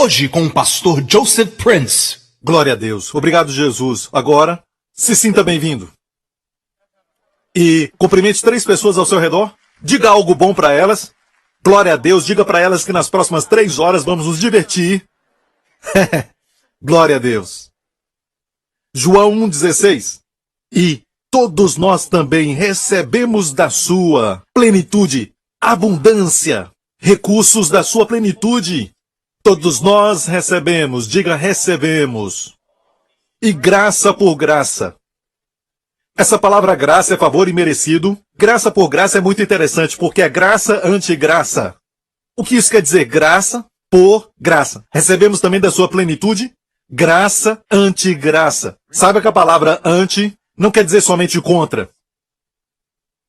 Hoje com o pastor Joseph Prince. Glória a Deus. Obrigado, Jesus. Agora, se sinta bem-vindo. E cumprimente 3 pessoas ao seu redor. Diga algo bom para elas. Glória a Deus. Diga para elas que nas próximas 3 horas vamos nos divertir. Glória a Deus. João 1,16. E todos nós também recebemos da sua plenitude, abundância, recursos da sua plenitude. Todos nós recebemos, diga recebemos. E graça por graça. Essa palavra graça é favor e merecido. Graça por graça é muito interessante, porque é graça anti-graça. O que isso quer dizer? Graça por graça. Recebemos também da sua plenitude, graça anti-graça. Saiba que a palavra anti não quer dizer somente contra.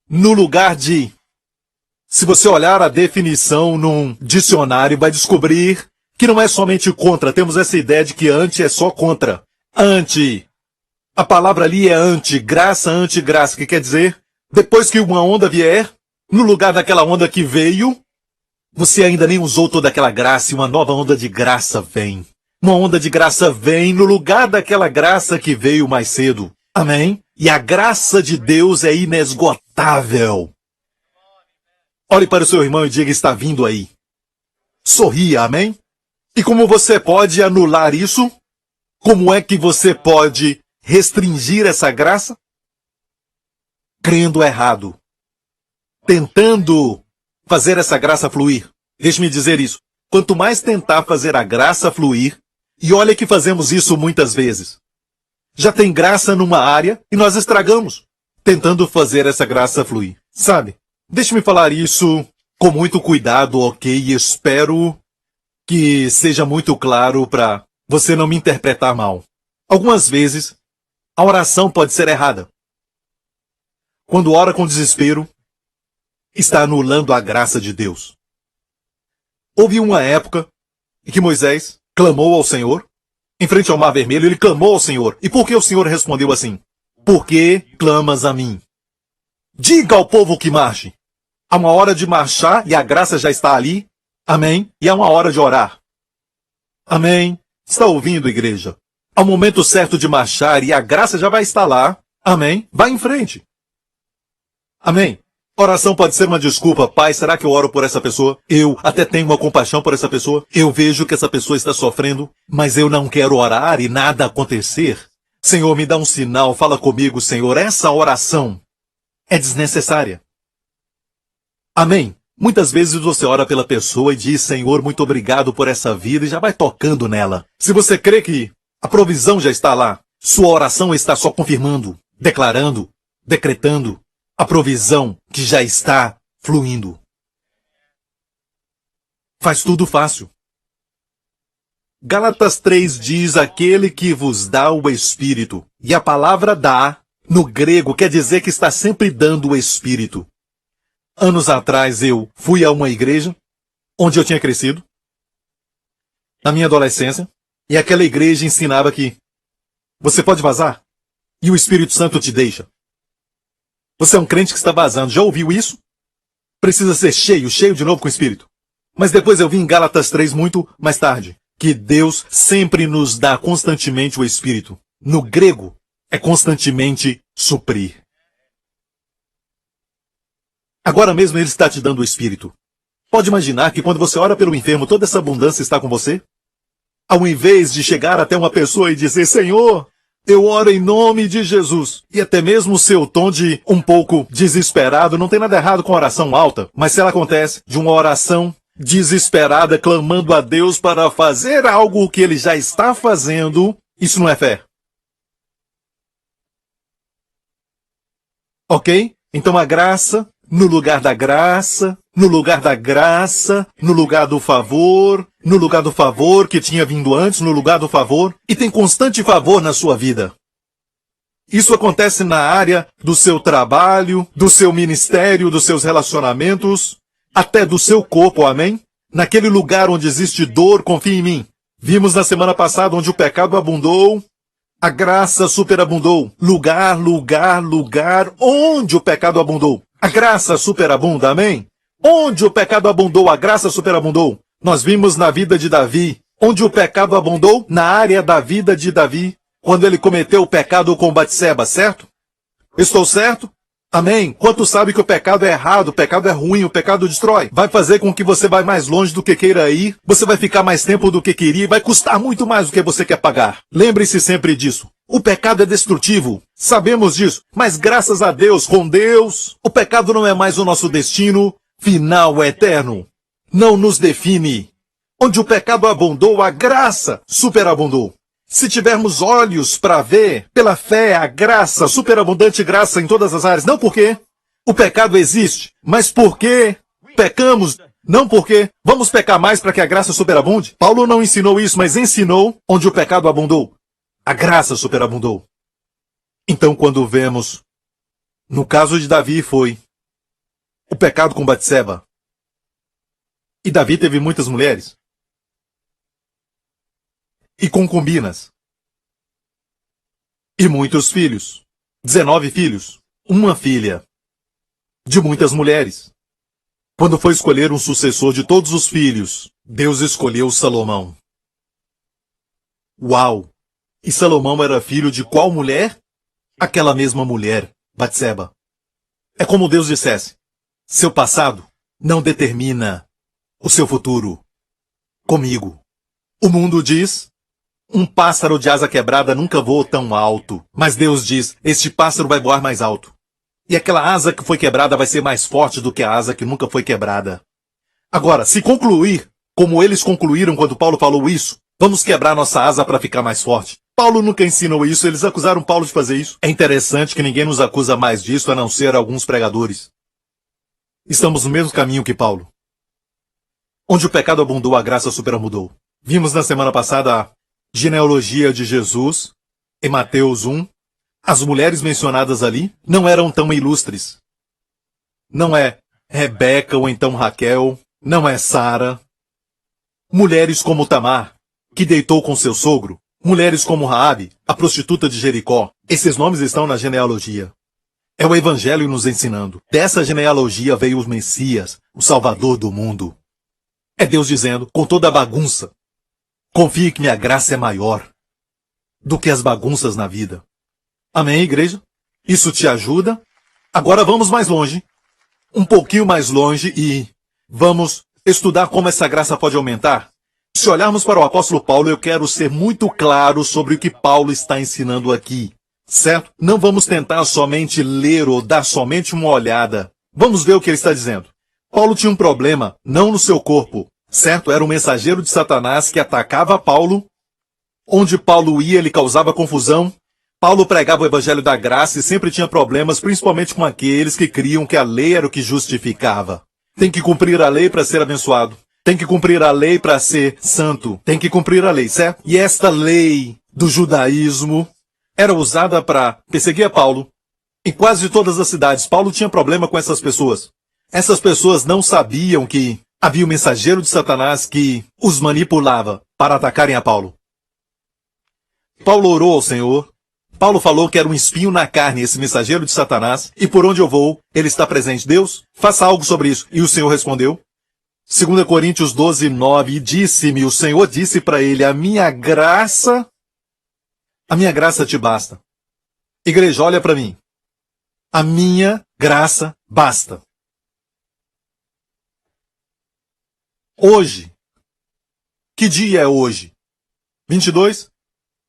No lugar de. Se você olhar a definição num dicionário, vai descobrir que não é somente contra. Temos essa ideia de que anti é só contra. Anti. A palavra ali é anti, graça anti-graça, que quer dizer, depois que uma onda vier, no lugar daquela onda que veio, você ainda nem usou toda aquela graça e uma nova onda de graça vem. Uma onda de graça vem no lugar daquela graça que veio mais cedo. Amém? E a graça de Deus é inesgotável. Olhe para o seu irmão e diga, está vindo aí. Sorria, amém? E como você pode anular isso? Como é que você pode restringir essa graça? Crendo errado. Tentando fazer essa graça fluir. Deixe-me dizer isso. Quanto mais tentar fazer a graça fluir, e olha que fazemos isso muitas vezes. Já tem graça numa área e nós estragamos, tentando fazer essa graça fluir. Sabe? Deixe-me falar isso com muito cuidado, ok? E espero que seja muito claro para você não me interpretar mal. Algumas vezes, a oração pode ser errada. Quando ora com desespero, está anulando a graça de Deus. Houve uma época em que Moisés clamou ao Senhor, em frente ao Mar Vermelho, ele clamou ao Senhor. E por que o Senhor respondeu assim? Por que clamas a mim? Diga ao povo que marche. Há uma hora de marchar e a graça já está ali. Amém? E há uma hora de orar. Amém? Está ouvindo, igreja? Há um momento certo de marchar e a graça já vai estar lá. Amém? Vá em frente. Amém? Oração pode ser uma desculpa. Pai, será que eu oro por essa pessoa? Eu até tenho uma compaixão por essa pessoa. Eu vejo que essa pessoa está sofrendo, mas eu não quero orar e nada acontecer. Senhor, me dá um sinal. Fala comigo, Senhor. Essa oração é desnecessária. Amém? Muitas vezes você ora pela pessoa e diz, Senhor, muito obrigado por essa vida e já vai tocando nela. Se você crê que a provisão já está lá, sua oração está só confirmando, declarando, decretando a provisão que já está fluindo. Faz tudo fácil. Gálatas 3 diz, aquele que vos dá o Espírito. E a palavra dá, no grego, quer dizer que está sempre dando o Espírito. Anos atrás eu fui a uma igreja onde eu tinha crescido, na minha adolescência, e aquela igreja ensinava que você pode vazar e o Espírito Santo te deixa. Você é um crente que está vazando. Já ouviu isso? Precisa ser cheio de novo com o Espírito. Mas depois eu vi em Gálatas 3 muito mais tarde, que Deus sempre nos dá constantemente o Espírito. No grego, é constantemente suprir. Agora mesmo Ele está te dando o Espírito. Pode imaginar que quando você ora pelo enfermo, toda essa abundância está com você? Ao invés de chegar até uma pessoa e dizer, Senhor, eu oro em nome de Jesus. E até mesmo o seu tom de um pouco desesperado, não tem nada errado com oração alta, mas se ela acontece de uma oração desesperada, clamando a Deus para fazer algo que Ele já está fazendo, isso não é fé. Ok? Então a graça, no lugar da graça, no lugar da graça, no lugar do favor que tinha vindo antes, no lugar do favor, e tem constante favor na sua vida. Isso acontece na área do seu trabalho, do seu ministério, dos seus relacionamentos, até do seu corpo, amém? Naquele lugar onde existe dor, confie em mim. Vimos na semana passada onde o pecado abundou, a graça superabundou. Lugar onde o pecado abundou. A graça superabunda, amém? Onde o pecado abundou, a graça superabundou. Nós vimos na vida de Davi, Onde o pecado abundou? Na área da vida de Davi, quando ele cometeu o pecado com Batseba, certo? Estou certo? Amém. Quanto sabe que o pecado é errado, o pecado é ruim, o pecado destrói? Vai fazer com que você vá mais longe do que queira ir, você vai ficar mais tempo do que queria, vai custar muito mais do que você quer pagar. Lembre-se sempre disso. O pecado é destrutivo, sabemos disso, mas graças a Deus, com Deus, o pecado não é mais o nosso destino final eterno. Não nos define. Onde o pecado abundou, a graça superabundou. Se tivermos olhos para ver, pela fé, a graça, superabundante graça em todas as áreas, não porque o pecado existe, mas porque pecamos, não porque vamos pecar mais para que a graça superabunde. Paulo não ensinou isso, mas ensinou onde o pecado abundou. A graça superabundou. Então, quando vemos, no caso de Davi foi o pecado com Batseba. E Davi teve muitas mulheres. E concubinas. E muitos filhos. 19 filhos. Uma filha. De muitas mulheres. Quando foi escolher um sucessor de todos os filhos, Deus escolheu Salomão. Uau! E Salomão era filho de qual mulher? Aquela mesma mulher, Batseba. É como Deus dissesse: seu passado não determina o seu futuro. Comigo. O mundo diz: um pássaro de asa quebrada nunca voa tão alto. Mas Deus diz: este pássaro vai voar mais alto. E aquela asa que foi quebrada vai ser mais forte do que a asa que nunca foi quebrada. Agora, se concluir, como eles concluíram quando Paulo falou isso, vamos quebrar nossa asa para ficar mais forte. Paulo nunca ensinou isso, eles acusaram Paulo de fazer isso. É interessante que ninguém nos acusa mais disso a não ser alguns pregadores. Estamos no mesmo caminho que Paulo. Onde o pecado abundou, a graça superabundou. Vimos na semana passada a genealogia de Jesus, em Mateus 1. As mulheres mencionadas ali não eram tão ilustres. Não é Rebeca ou então Raquel, não é Sara. Mulheres como Tamar, que deitou com seu sogro. Mulheres como Raabe, a prostituta de Jericó. Esses nomes estão na genealogia. É o Evangelho nos ensinando. Dessa genealogia veio o Messias, o Salvador do mundo. É Deus dizendo, com toda a bagunça: confie que minha graça é maior do que as bagunças na vida. Amém, igreja? Isso te ajuda? Agora vamos mais longe. Um pouquinho mais longe e vamos estudar como essa graça pode aumentar. Se olharmos para o apóstolo Paulo, eu quero ser muito claro sobre o que Paulo está ensinando aqui. Certo? Não vamos tentar somente ler ou dar somente uma olhada. Vamos ver o que ele está dizendo. Paulo tinha um problema, não no seu corpo. Certo? Era um mensageiro de Satanás que atacava Paulo. Onde Paulo ia, ele causava confusão. Paulo pregava o evangelho da graça e sempre tinha problemas, principalmente com aqueles que criam que a lei era o que justificava. Tem que cumprir a lei para ser abençoado. Tem que cumprir a lei para ser santo. Tem que cumprir a lei, certo? E esta lei do judaísmo era usada para perseguir a Paulo. Em quase todas as cidades, Paulo tinha problema com essas pessoas. Essas pessoas não sabiam que havia um mensageiro de Satanás que os manipulava para atacarem a Paulo. Paulo orou ao Senhor. Paulo falou que era um espinho na carne, esse mensageiro de Satanás, e por onde eu vou, ele está presente. Deus, faça algo sobre isso. E o Senhor respondeu. 2 Coríntios 12, 9, e disse-me, o Senhor disse para ele, a minha graça te basta. Igreja, olha para mim. A minha graça basta. Hoje. Que dia é hoje? 22?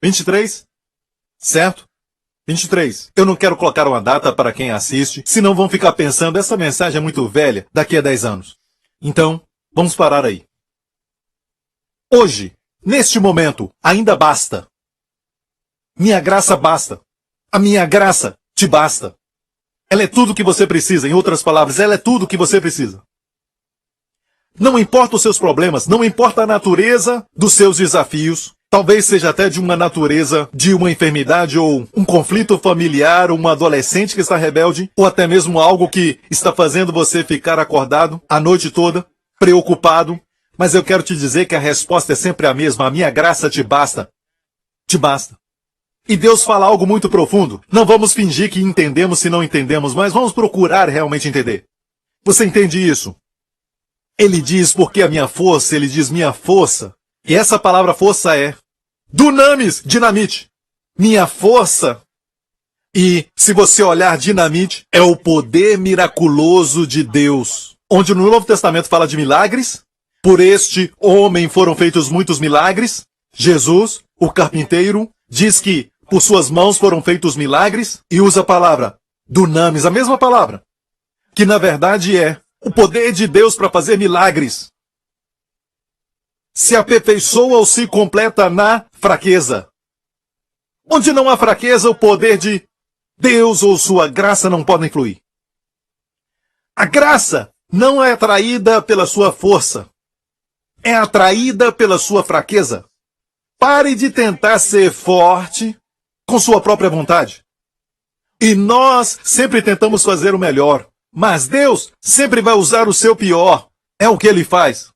23? Certo? 23. Eu não quero colocar uma data para quem assiste, senão vão ficar pensando, essa mensagem é muito velha, daqui a 10 anos. Então, vamos parar aí. Hoje, neste momento, ainda basta. Minha graça basta. A minha graça te basta. Ela é tudo o que você precisa. Em outras palavras, ela é tudo o que você precisa. Não importa os seus problemas, não importa a natureza dos seus desafios, talvez seja até de uma natureza de uma enfermidade ou um conflito familiar, ou um adolescente que está rebelde, ou até mesmo algo que está fazendo você ficar acordado a noite toda, preocupado. Mas eu quero te dizer que a resposta é sempre a mesma. A minha graça te basta. Te basta. E Deus fala algo muito profundo. Não vamos fingir que entendemos se não entendemos, mas vamos procurar realmente entender. Você entende isso? Ele diz, porque a minha força, ele diz, minha força E essa palavra força é dunamis, dinamite. Minha força. E se você olhar dinamite, é o poder miraculoso de Deus. Onde no Novo Testamento fala de milagres. Por este homem foram feitos muitos milagres. Jesus, o carpinteiro, diz que por suas mãos foram feitos milagres e usa a palavra dunamis, a mesma palavra, que na verdade é o poder de Deus para fazer milagres. Se aperfeiçoa ou se completa na fraqueza. Onde não há fraqueza, o poder de Deus ou sua graça não podem fluir. A graça não é atraída pela sua força, é atraída pela sua fraqueza. Pare de tentar ser forte com sua própria vontade. E nós sempre tentamos fazer o melhor, mas Deus sempre vai usar o seu pior. É o que Ele faz.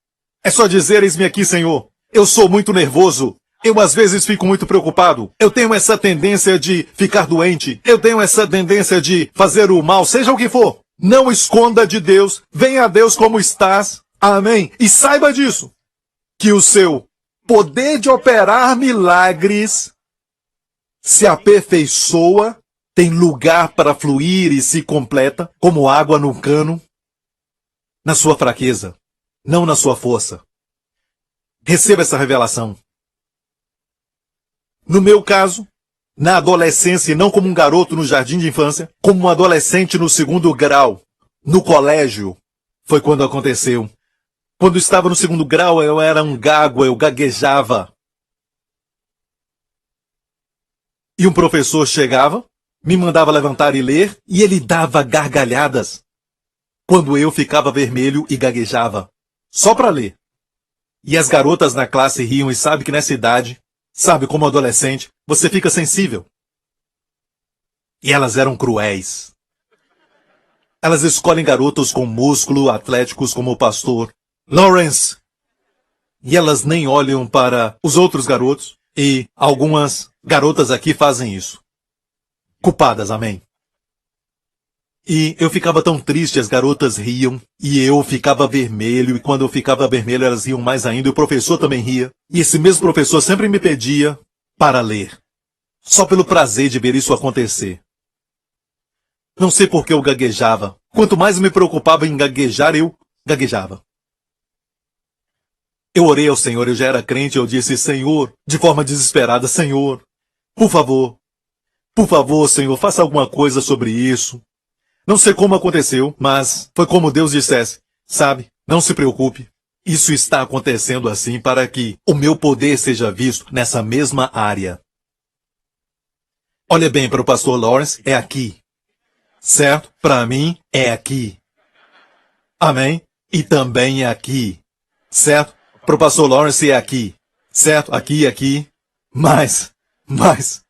É só dizer, eis-me aqui, Senhor. Eu sou muito nervoso. Eu às vezes fico muito preocupado. Eu tenho essa tendência de ficar doente. Eu tenho essa tendência de fazer o mal, seja o que for. Não esconda de Deus. Venha a Deus como estás. Amém. E saiba disso, que o seu poder de operar milagres se aperfeiçoa, tem lugar para fluir e se completa, como água no cano, na sua fraqueza, não na sua força. Receba essa revelação. No meu caso, na adolescência, e não como um garoto no jardim de infância, como um adolescente no 2º grau, no colégio, foi quando aconteceu. Quando estava no 2º grau, eu era um gago, eu gaguejava. E um professor chegava, me mandava levantar e ler, e ele dava gargalhadas quando eu ficava vermelho e gaguejava, só para ler. E as garotas na classe riam, e sabe que nessa idade, sabe como adolescente, você fica sensível. E elas eram cruéis. Elas escolhem garotos com músculo, atléticos como o pastor Lawrence. E elas nem olham para os outros garotos. E algumas garotas aqui fazem isso. Culpadas, amém? E eu ficava tão triste, as garotas riam, e eu ficava vermelho, e quando eu ficava vermelho elas riam mais ainda, e o professor também ria. E esse mesmo professor sempre me pedia para ler. Só pelo prazer de ver isso acontecer. Não sei por que eu gaguejava. Quanto mais eu me preocupava em gaguejar, eu gaguejava. Eu orei ao Senhor, eu já era crente, eu disse, Senhor, de forma desesperada, Senhor, por favor, Senhor, faça alguma coisa sobre isso. Não sei como aconteceu, mas foi como Deus dissesse, sabe, não se preocupe, isso está acontecendo assim para que o meu poder seja visto nessa mesma área. Olha bem, para o pastor Lawrence, é aqui. Certo? Para mim, é aqui. Amém? E também é aqui. Certo? Para o pastor Lawrence é aqui. Certo? Aqui, aqui. Mas,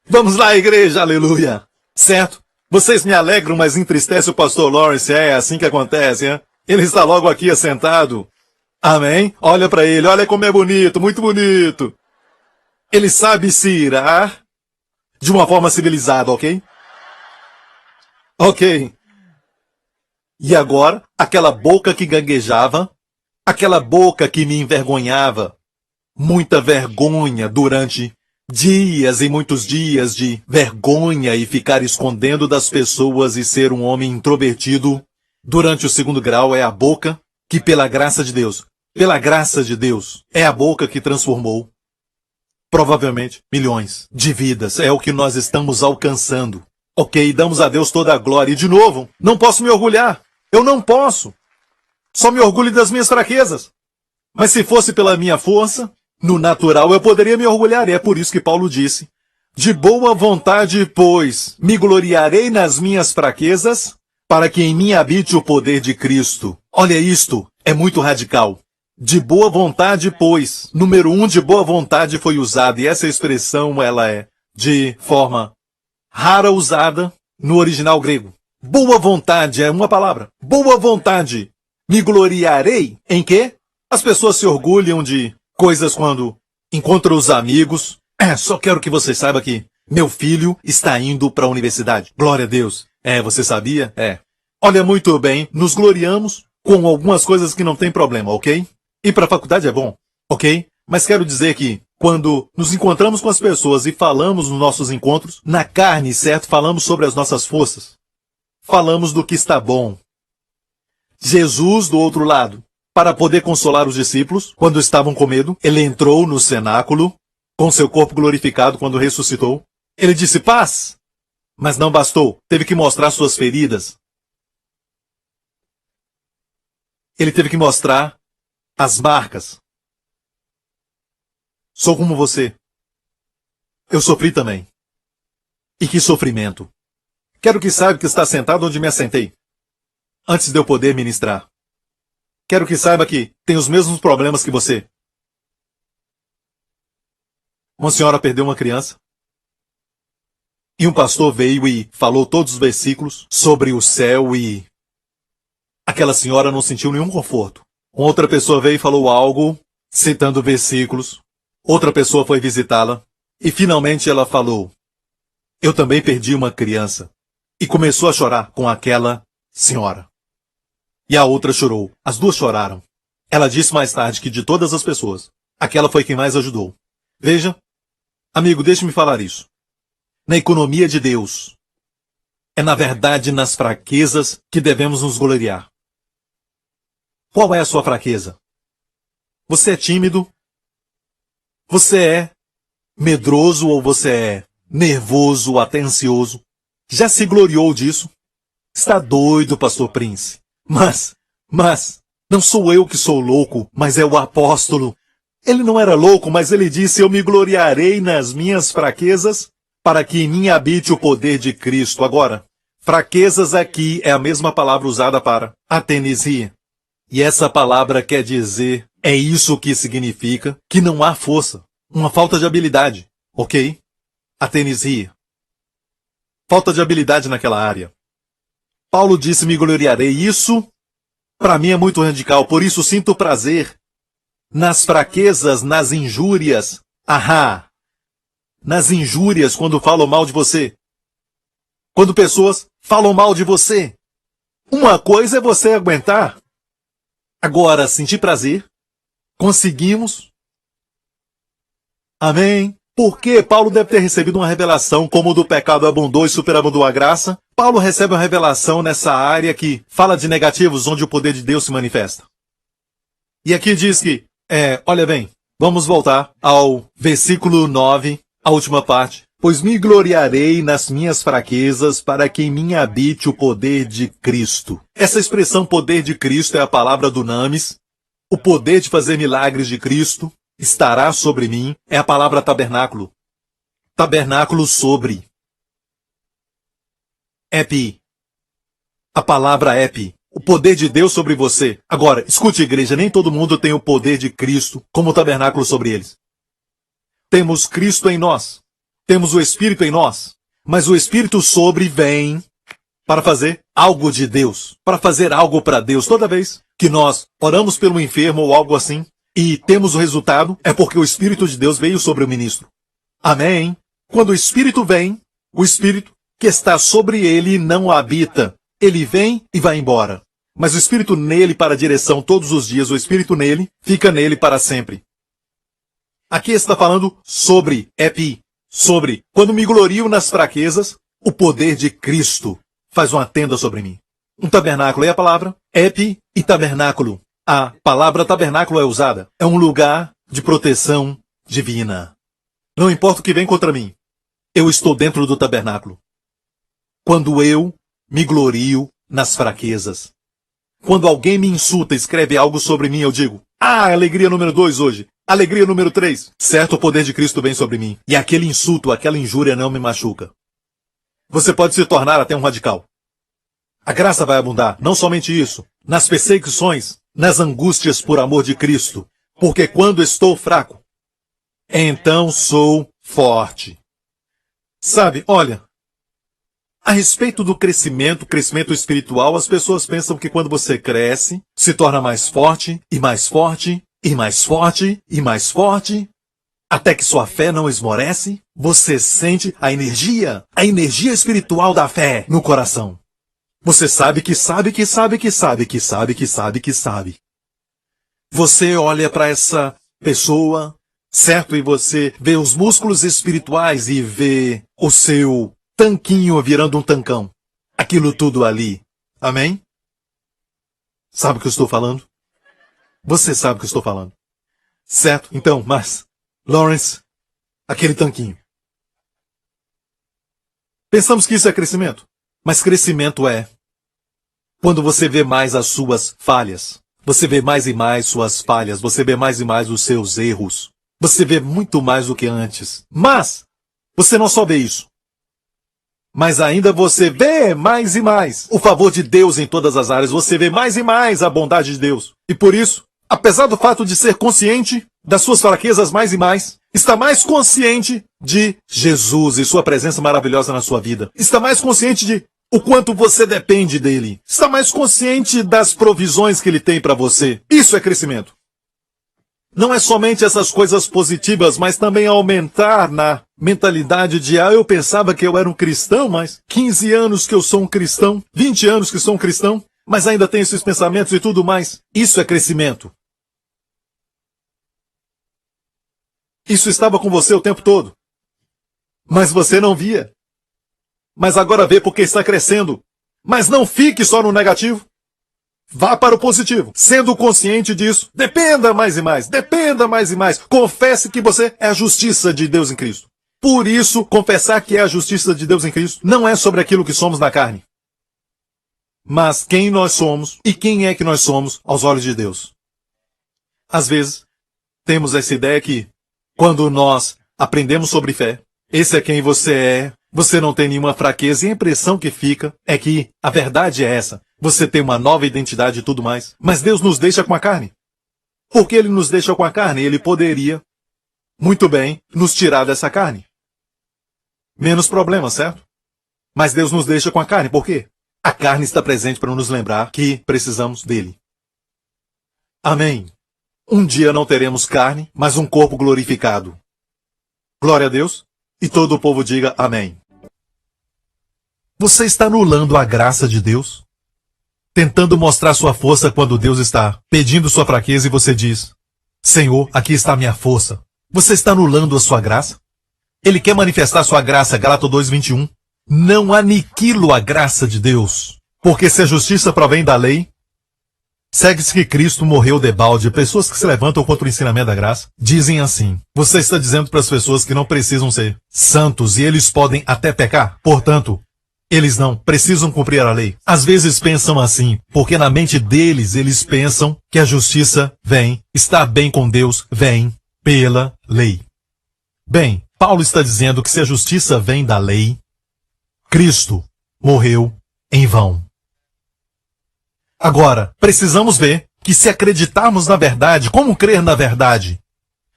vamos lá, igreja, aleluia. Certo? Vocês me alegram, mas entristece o pastor Lawrence. É assim que acontece, hein? Ele está logo aqui assentado. Amém? Olha para ele, olha como é bonito, muito bonito. Ele sabe se irar de uma forma civilizada, ok? Ok. E agora, aquela boca que gaguejava, aquela boca que me envergonhava, muita vergonha durante dias e muitos dias de vergonha e ficar escondendo das pessoas e ser um homem introvertido, durante o 2º grau é a boca que pela graça de Deus, é a boca que transformou, provavelmente, milhões de vidas. É o que nós estamos alcançando. Ok, damos a Deus toda a glória. E de novo, não posso me orgulhar. Eu não posso. Só me orgulho das minhas fraquezas. Mas se fosse pela minha força, no natural eu poderia me orgulhar. E é por isso que Paulo disse, de boa vontade, pois, me gloriarei nas minhas fraquezas, para que em mim habite o poder de Cristo. Olha isto, é muito radical. De boa vontade, pois. Número 1, de boa vontade foi usado. E essa expressão, ela é de forma rara usada no original grego. Boa vontade é uma palavra. Boa vontade. Me gloriarei em quê? As pessoas se orgulham de coisas quando encontram os amigos. Só quero que você saiba que meu filho está indo para a universidade. Glória a Deus. Você sabia? Olha, muito bem, nos gloriamos com algumas coisas que não tem problema, ok? Ir para a faculdade é bom, ok? Mas quero dizer que, quando nos encontramos com as pessoas e falamos nos nossos encontros, na carne, certo? Falamos sobre as nossas forças. Falamos do que está bom. Jesus, do outro lado, para poder consolar os discípulos, quando estavam com medo, ele entrou no cenáculo, com seu corpo glorificado quando ressuscitou. Ele disse paz, mas não bastou. Teve que mostrar suas feridas. Ele teve que mostrar as marcas. Sou como você. Eu sofri também. E que sofrimento. Quero que saiba que está sentado onde me assentei, antes de eu poder ministrar. Quero que saiba que tem os mesmos problemas que você. Uma senhora perdeu uma criança. E um pastor veio e falou todos os versículos sobre o céu e aquela senhora não sentiu nenhum conforto. Uma outra pessoa veio e falou algo, citando versículos. Outra pessoa foi visitá-la e finalmente ela falou: eu também perdi uma criança. E começou a chorar com aquela senhora. E a outra chorou. As duas choraram. Ela disse mais tarde que de todas as pessoas, aquela foi quem mais ajudou. Veja, amigo, deixe-me falar isso. Na economia de Deus, é na verdade nas fraquezas que devemos nos gloriar. Qual é a sua fraqueza? Você é tímido? Você é medroso ou você é nervoso, atencioso? Já se gloriou disso? Está doido, pastor Prince. Mas, não sou eu que sou louco, mas é o apóstolo. Ele não era louco, mas ele disse: eu me gloriarei nas minhas fraquezas, para que em mim habite o poder de Cristo. Agora, fraquezas aqui é a mesma palavra usada para atenesia. E essa palavra quer dizer, é isso que significa que não há força, uma falta de habilidade, ok? Atenesia. Falta de habilidade naquela área. Paulo disse: me gloriarei. Isso, para mim, é muito radical. Por isso, sinto prazer nas fraquezas, nas injúrias. Ahá! Nas injúrias, quando falam mal de você. Quando pessoas falam mal de você. Uma coisa é você aguentar. Agora, sentir prazer. Conseguimos. Amém. Porque Paulo deve ter recebido uma revelação como o do pecado abundou e superabundou a graça. Paulo recebe uma revelação nessa área que fala de negativos, onde o poder de Deus se manifesta. E aqui diz que, olha bem, vamos voltar ao versículo 9, a última parte. Pois me gloriarei nas minhas fraquezas, para que em mim habite o poder de Cristo. Essa expressão poder de Cristo é a palavra dunamis. O poder de fazer milagres de Cristo estará sobre mim, é a palavra tabernáculo. Tabernáculo sobre. Epi. A palavra epi. O poder de Deus sobre você. Agora, escute, igreja, nem todo mundo tem o poder de Cristo como tabernáculo sobre eles. Temos Cristo em nós. Temos o Espírito em nós. Mas o Espírito sobre vem para fazer algo de Deus. Para fazer algo para Deus. Toda vez que nós oramos pelo enfermo ou algo assim, e temos o resultado, é porque o Espírito de Deus veio sobre o ministro. Amém? Quando o Espírito vem, o Espírito que está sobre ele não habita. Ele vem e vai embora. Mas o Espírito nele para a direção todos os dias, o Espírito nele, fica nele para sempre. Aqui está falando sobre, epi, sobre. Quando me glorio nas fraquezas, o poder de Cristo faz uma tenda sobre mim. Um tabernáculo é a palavra, epi e tabernáculo. A palavra tabernáculo é usada. É um lugar de proteção divina. Não importa o que vem contra mim. Eu estou dentro do tabernáculo. Quando eu me glorio nas fraquezas. Quando alguém me insulta e escreve algo sobre mim, eu digo: alegria número 2 hoje. Alegria número 3. Certo, o poder de Cristo vem sobre mim. E aquele insulto, aquela injúria não me machuca. Você pode se tornar até um radical. A graça vai abundar. Não somente isso. Nas perseguições, nas angústias por amor de Cristo, porque quando estou fraco, então sou forte. Sabe, olha, a respeito do crescimento espiritual, as pessoas pensam que quando você cresce, se torna mais forte, e mais forte, e mais forte, e mais forte, até que sua fé não esmorece, você sente a energia espiritual da fé no coração. Você sabe que sabe que sabe que sabe que sabe que sabe que sabe. Você olha para essa pessoa certo? E você vê os músculos espirituais e vê o seu tanquinho virando um tancão. Aquilo tudo ali. Amém? Sabe o que eu estou falando? Você sabe o que eu estou falando. Certo? Então, mas, Lawrence, aquele tanquinho. Pensamos que isso é crescimento. Mas crescimento é quando você vê mais as suas falhas. Você vê mais e mais suas falhas. Você vê mais e mais os seus erros. Você vê muito mais do que antes. Mas, você não só vê isso. Mas ainda você vê mais e mais o favor de Deus em todas as áreas. Você vê mais e mais a bondade de Deus. E por isso, apesar do fato de ser consciente das suas fraquezas mais e mais, está mais consciente de Jesus e sua presença maravilhosa na sua vida. Está mais consciente de o quanto você depende dele. Está mais consciente das provisões que ele tem para você. Isso é crescimento. Não é somente essas coisas positivas, mas também aumentar na mentalidade de, eu pensava que eu era um cristão, mas 15 anos que eu sou um cristão, 20 anos que sou um cristão, mas ainda tenho esses pensamentos e tudo mais. Isso é crescimento. Isso estava com você o tempo todo. Mas você não via. Mas agora vê porque está crescendo. Mas não fique só no negativo. Vá para o positivo. Sendo consciente disso, dependa mais e mais. Dependa mais e mais. Confesse que você é a justiça de Deus em Cristo. Por isso, confessar que é a justiça de Deus em Cristo não é sobre aquilo que somos na carne. Mas quem nós somos e quem é que nós somos aos olhos de Deus. Às vezes, temos essa ideia que, quando nós aprendemos sobre fé, esse é quem você é, você não tem nenhuma fraqueza e a impressão que fica é que a verdade é essa. Você tem uma nova identidade e tudo mais. Mas Deus nos deixa com a carne. Por que Ele nos deixa com a carne? Ele poderia, muito bem, nos tirar dessa carne. Menos problema, certo? Mas Deus nos deixa com a carne. Por quê? A carne está presente para nos lembrar que precisamos dele. Amém. Um dia não teremos carne, mas um corpo glorificado. Glória a Deus. E todo o povo diga amém. Você está anulando a graça de Deus? Tentando mostrar sua força quando Deus está pedindo sua fraqueza e você diz, Senhor, aqui está a minha força. Você está anulando a sua graça? Ele quer manifestar sua graça, Gálatas 2:21. Não aniquilo a graça de Deus. Porque se a justiça provém da lei, segue-se que Cristo morreu debalde. Pessoas que se levantam contra o ensinamento da graça dizem assim, você está dizendo para as pessoas que não precisam ser santos e eles podem até pecar. Portanto, eles não precisam cumprir a lei. Às vezes pensam assim, porque na mente deles eles pensam que a justiça vem, estar bem com Deus vem pela lei. Bem, Paulo está dizendo que se a justiça vem da lei, Cristo morreu em vão. Agora, precisamos ver que se acreditarmos na verdade, como crer na verdade?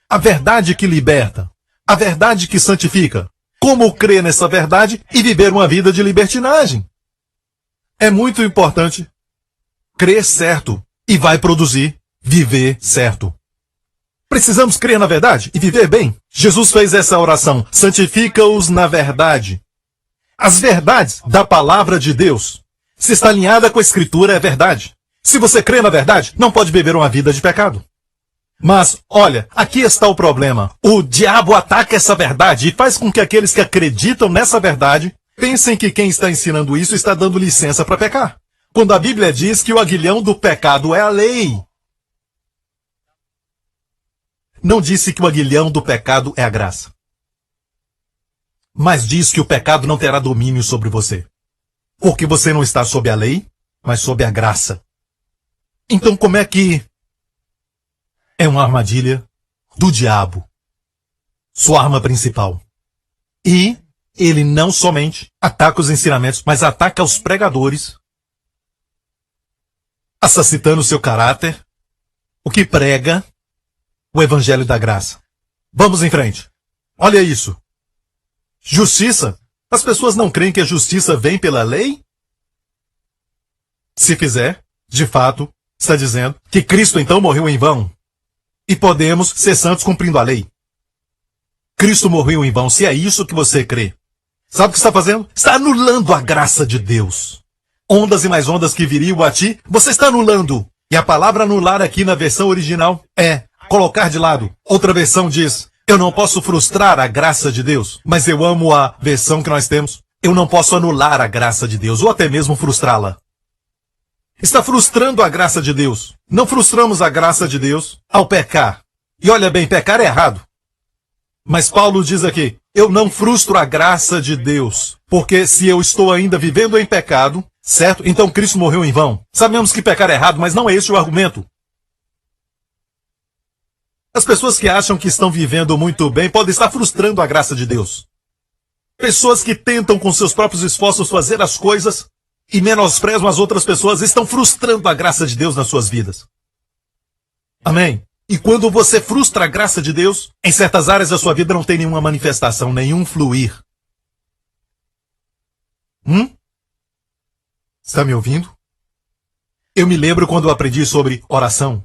A verdade que liberta, a verdade que santifica. Como crer nessa verdade e viver uma vida de libertinagem? É muito importante crer certo e vai produzir viver certo. Precisamos crer na verdade e viver bem. Jesus fez essa oração, santifica-os na verdade. As verdades da palavra de Deus, se está alinhada com a Escritura, é verdade. Se você crê na verdade, não pode viver uma vida de pecado. Mas, olha, aqui está o problema. O diabo ataca essa verdade e faz com que aqueles que acreditam nessa verdade pensem que quem está ensinando isso está dando licença para pecar. Quando a Bíblia diz que o aguilhão do pecado é a lei. Não disse que o aguilhão do pecado é a graça. Mas diz que o pecado não terá domínio sobre você. Porque você não está sob a lei, mas sob a graça. Então como é que é uma armadilha do diabo, sua arma principal? E ele não somente ataca os ensinamentos, mas ataca os pregadores, assassinando seu caráter, o que prega o evangelho da graça. Vamos em frente. Olha isso. Justiça. As pessoas não creem que a justiça vem pela lei? Se fizer, de fato, está dizendo que Cristo então morreu em vão. E podemos ser santos cumprindo a lei. Cristo morreu em vão, se é isso que você crê. Sabe o que está fazendo? Está anulando a graça de Deus. Ondas e mais ondas que viriam a ti, você está anulando. E a palavra anular aqui na versão original é colocar de lado. Outra versão diz, eu não posso frustrar a graça de Deus, mas eu amo a versão que nós temos. Eu não posso anular a graça de Deus, ou até mesmo frustrá-la. Está frustrando a graça de Deus. Não frustramos a graça de Deus ao pecar. E olha bem, pecar é errado. Mas Paulo diz aqui, eu não frustro a graça de Deus, porque se eu estou ainda vivendo em pecado, certo? Então Cristo morreu em vão. Sabemos que pecar é errado, mas não é esse o argumento. As pessoas que acham que estão vivendo muito bem podem estar frustrando a graça de Deus. Pessoas que tentam com seus próprios esforços fazer as coisas e menosprezam as outras pessoas estão frustrando a graça de Deus nas suas vidas. Amém? E quando você frustra a graça de Deus, em certas áreas da sua vida não tem nenhuma manifestação, nenhum fluir. Está me ouvindo? Eu me lembro quando eu aprendi sobre oração.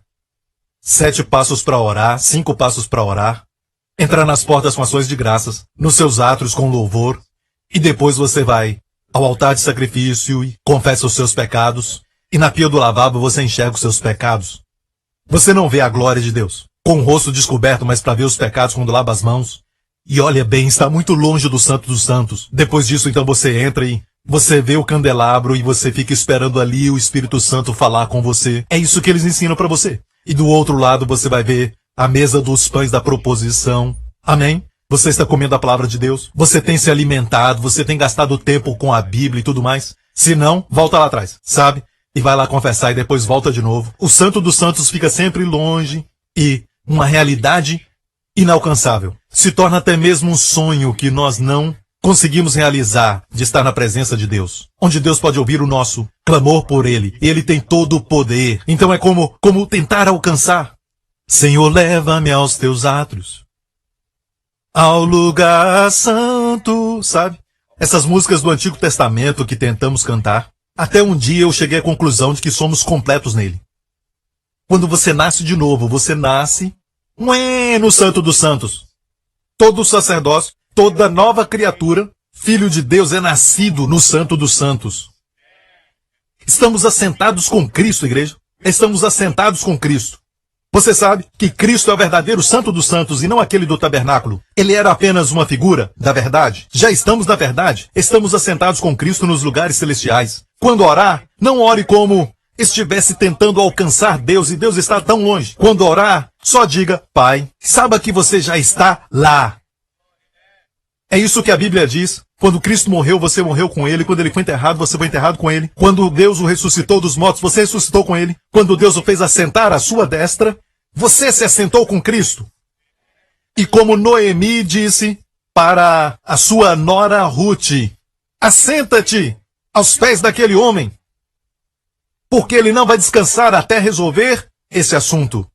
7 passos para orar, 5 passos para orar. Entrar nas portas com ações de graças, nos seus átrios com louvor. E depois você vai ao altar de sacrifício e confessa os seus pecados. E na pia do lavabo você enxerga os seus pecados. Você não vê a glória de Deus, com o rosto descoberto, mas para ver os pecados quando lava as mãos. E olha bem, está muito longe do Santo dos Santos. Depois disso, então você entra e você vê o candelabro e você fica esperando ali o Espírito Santo falar com você. É isso que eles ensinam para você. E do outro lado você vai ver a mesa dos pães da proposição. Amém? Você está comendo a palavra de Deus. Você tem se alimentado, você tem gastado tempo com a Bíblia e tudo mais. Se não, volta lá atrás, sabe? E vai lá confessar e depois volta de novo. O Santo dos Santos fica sempre longe e uma realidade inalcançável. Se torna até mesmo um sonho que nós não conseguimos realizar de estar na presença de Deus. Onde Deus pode ouvir o nosso clamor por Ele. Ele tem todo o poder. Então é como tentar alcançar. Senhor, leva-me aos teus átrios, ao lugar santo, sabe? Essas músicas do Antigo Testamento que tentamos cantar. Até um dia eu cheguei à conclusão de que somos completos nele. Quando você nasce de novo, você nasce no Santo dos Santos. Todo sacerdócio, toda nova criatura, filho de Deus é nascido no Santo dos Santos. Estamos assentados com Cristo, igreja. Estamos assentados com Cristo. Você sabe que Cristo é o verdadeiro Santo dos Santos e não aquele do tabernáculo. Ele era apenas uma figura da verdade. Já estamos na verdade. Estamos assentados com Cristo nos lugares celestiais. Quando orar, não ore como estivesse tentando alcançar Deus e Deus está tão longe. Quando orar, só diga, Pai, saiba que você já está lá. É isso que a Bíblia diz. Quando Cristo morreu, você morreu com Ele. Quando Ele foi enterrado, você foi enterrado com Ele. Quando Deus o ressuscitou dos mortos, você ressuscitou com Ele. Quando Deus o fez assentar à sua destra, você se assentou com Cristo. E como Noemi disse para a sua nora Ruth, assenta-te aos pés daquele homem, porque ele não vai descansar até resolver esse assunto.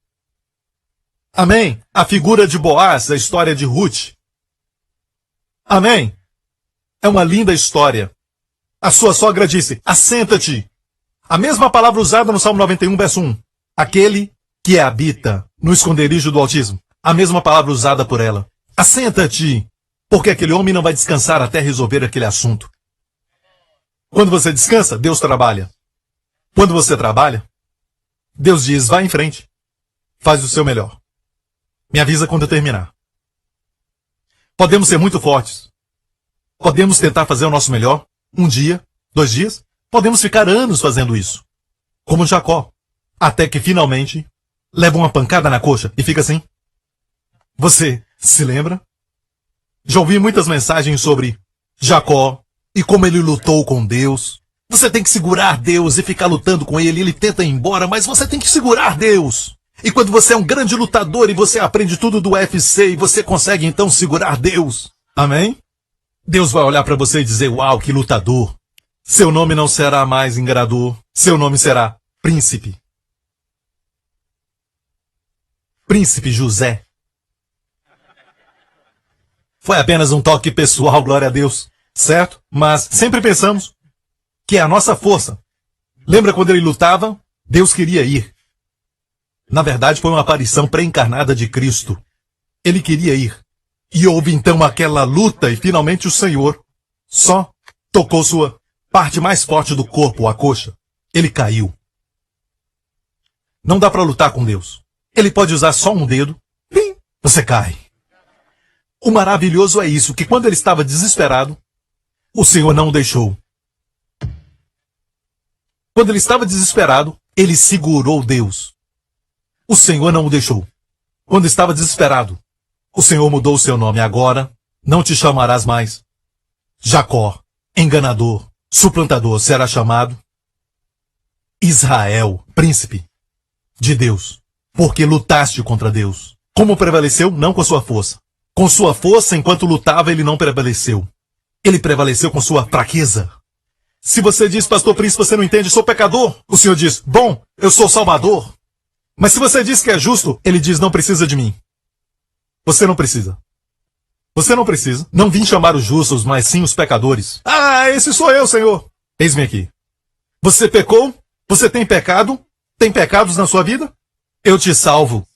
Amém? A figura de Boaz, a história de Ruth. Amém? É uma linda história. A sua sogra disse, assenta-te. A mesma palavra usada no Salmo 91, verso 1. Aquele que habita no esconderijo do Altíssimo. A mesma palavra usada por ela. Assenta-te, porque aquele homem não vai descansar até resolver aquele assunto. Quando você descansa, Deus trabalha. Quando você trabalha, Deus diz, vá em frente. Faz o seu melhor. Me avisa quando eu terminar. Podemos ser muito fortes. Podemos tentar fazer o nosso melhor. 1 dia, 2 dias. Podemos ficar anos fazendo isso. Como Jacó. Até que finalmente leva uma pancada na coxa e fica assim. Você se lembra? Já ouvi muitas mensagens sobre Jacó e como ele lutou com Deus. Você tem que segurar Deus e ficar lutando com ele. Ele tenta ir embora, mas você tem que segurar Deus. E quando você é um grande lutador e você aprende tudo do UFC e você consegue então segurar Deus. Amém? Deus vai olhar para você e dizer, uau, que lutador. Seu nome não será mais enganador. Seu nome será Príncipe. Príncipe José. Foi apenas um toque pessoal, glória a Deus. Certo? Mas sempre pensamos que é a nossa força. Lembra quando ele lutava? Deus queria ir. Na verdade, foi uma aparição pré-encarnada de Cristo. Ele queria ir. E houve então aquela luta e finalmente o Senhor só tocou sua parte mais forte do corpo, a coxa. Ele caiu. Não dá para lutar com Deus. Ele pode usar só um dedo. Pim, você cai. O maravilhoso é isso, que quando ele estava desesperado, o Senhor não o deixou. Quando ele estava desesperado, ele segurou Deus. O Senhor não o deixou. Quando estava desesperado, o Senhor mudou o seu nome. Agora, não te chamarás mais Jacó, enganador, suplantador. Será chamado Israel, príncipe de Deus, porque lutaste contra Deus. Como prevaleceu? Não com sua força. Com sua força, enquanto lutava, ele não prevaleceu. Ele prevaleceu com sua fraqueza. Se você diz, pastor Príncipe, você não entende, sou pecador. O Senhor diz, bom, eu sou salvador. Mas se você diz que é justo, ele diz, não precisa de mim. Você não precisa. Você não precisa. Não vim chamar os justos, mas sim os pecadores. Ah, esse sou eu, Senhor. Eis-me aqui. Você pecou? Você tem pecado? Tem pecados na sua vida? Eu te salvo.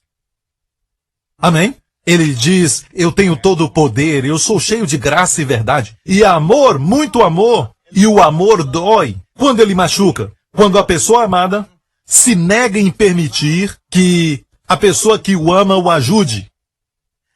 Amém? Ele diz, eu tenho todo o poder, eu sou cheio de graça e verdade. E amor, muito amor. E o amor dói. Quando ele machuca? Quando a pessoa amada se nega em permitir que a pessoa que o ama o ajude.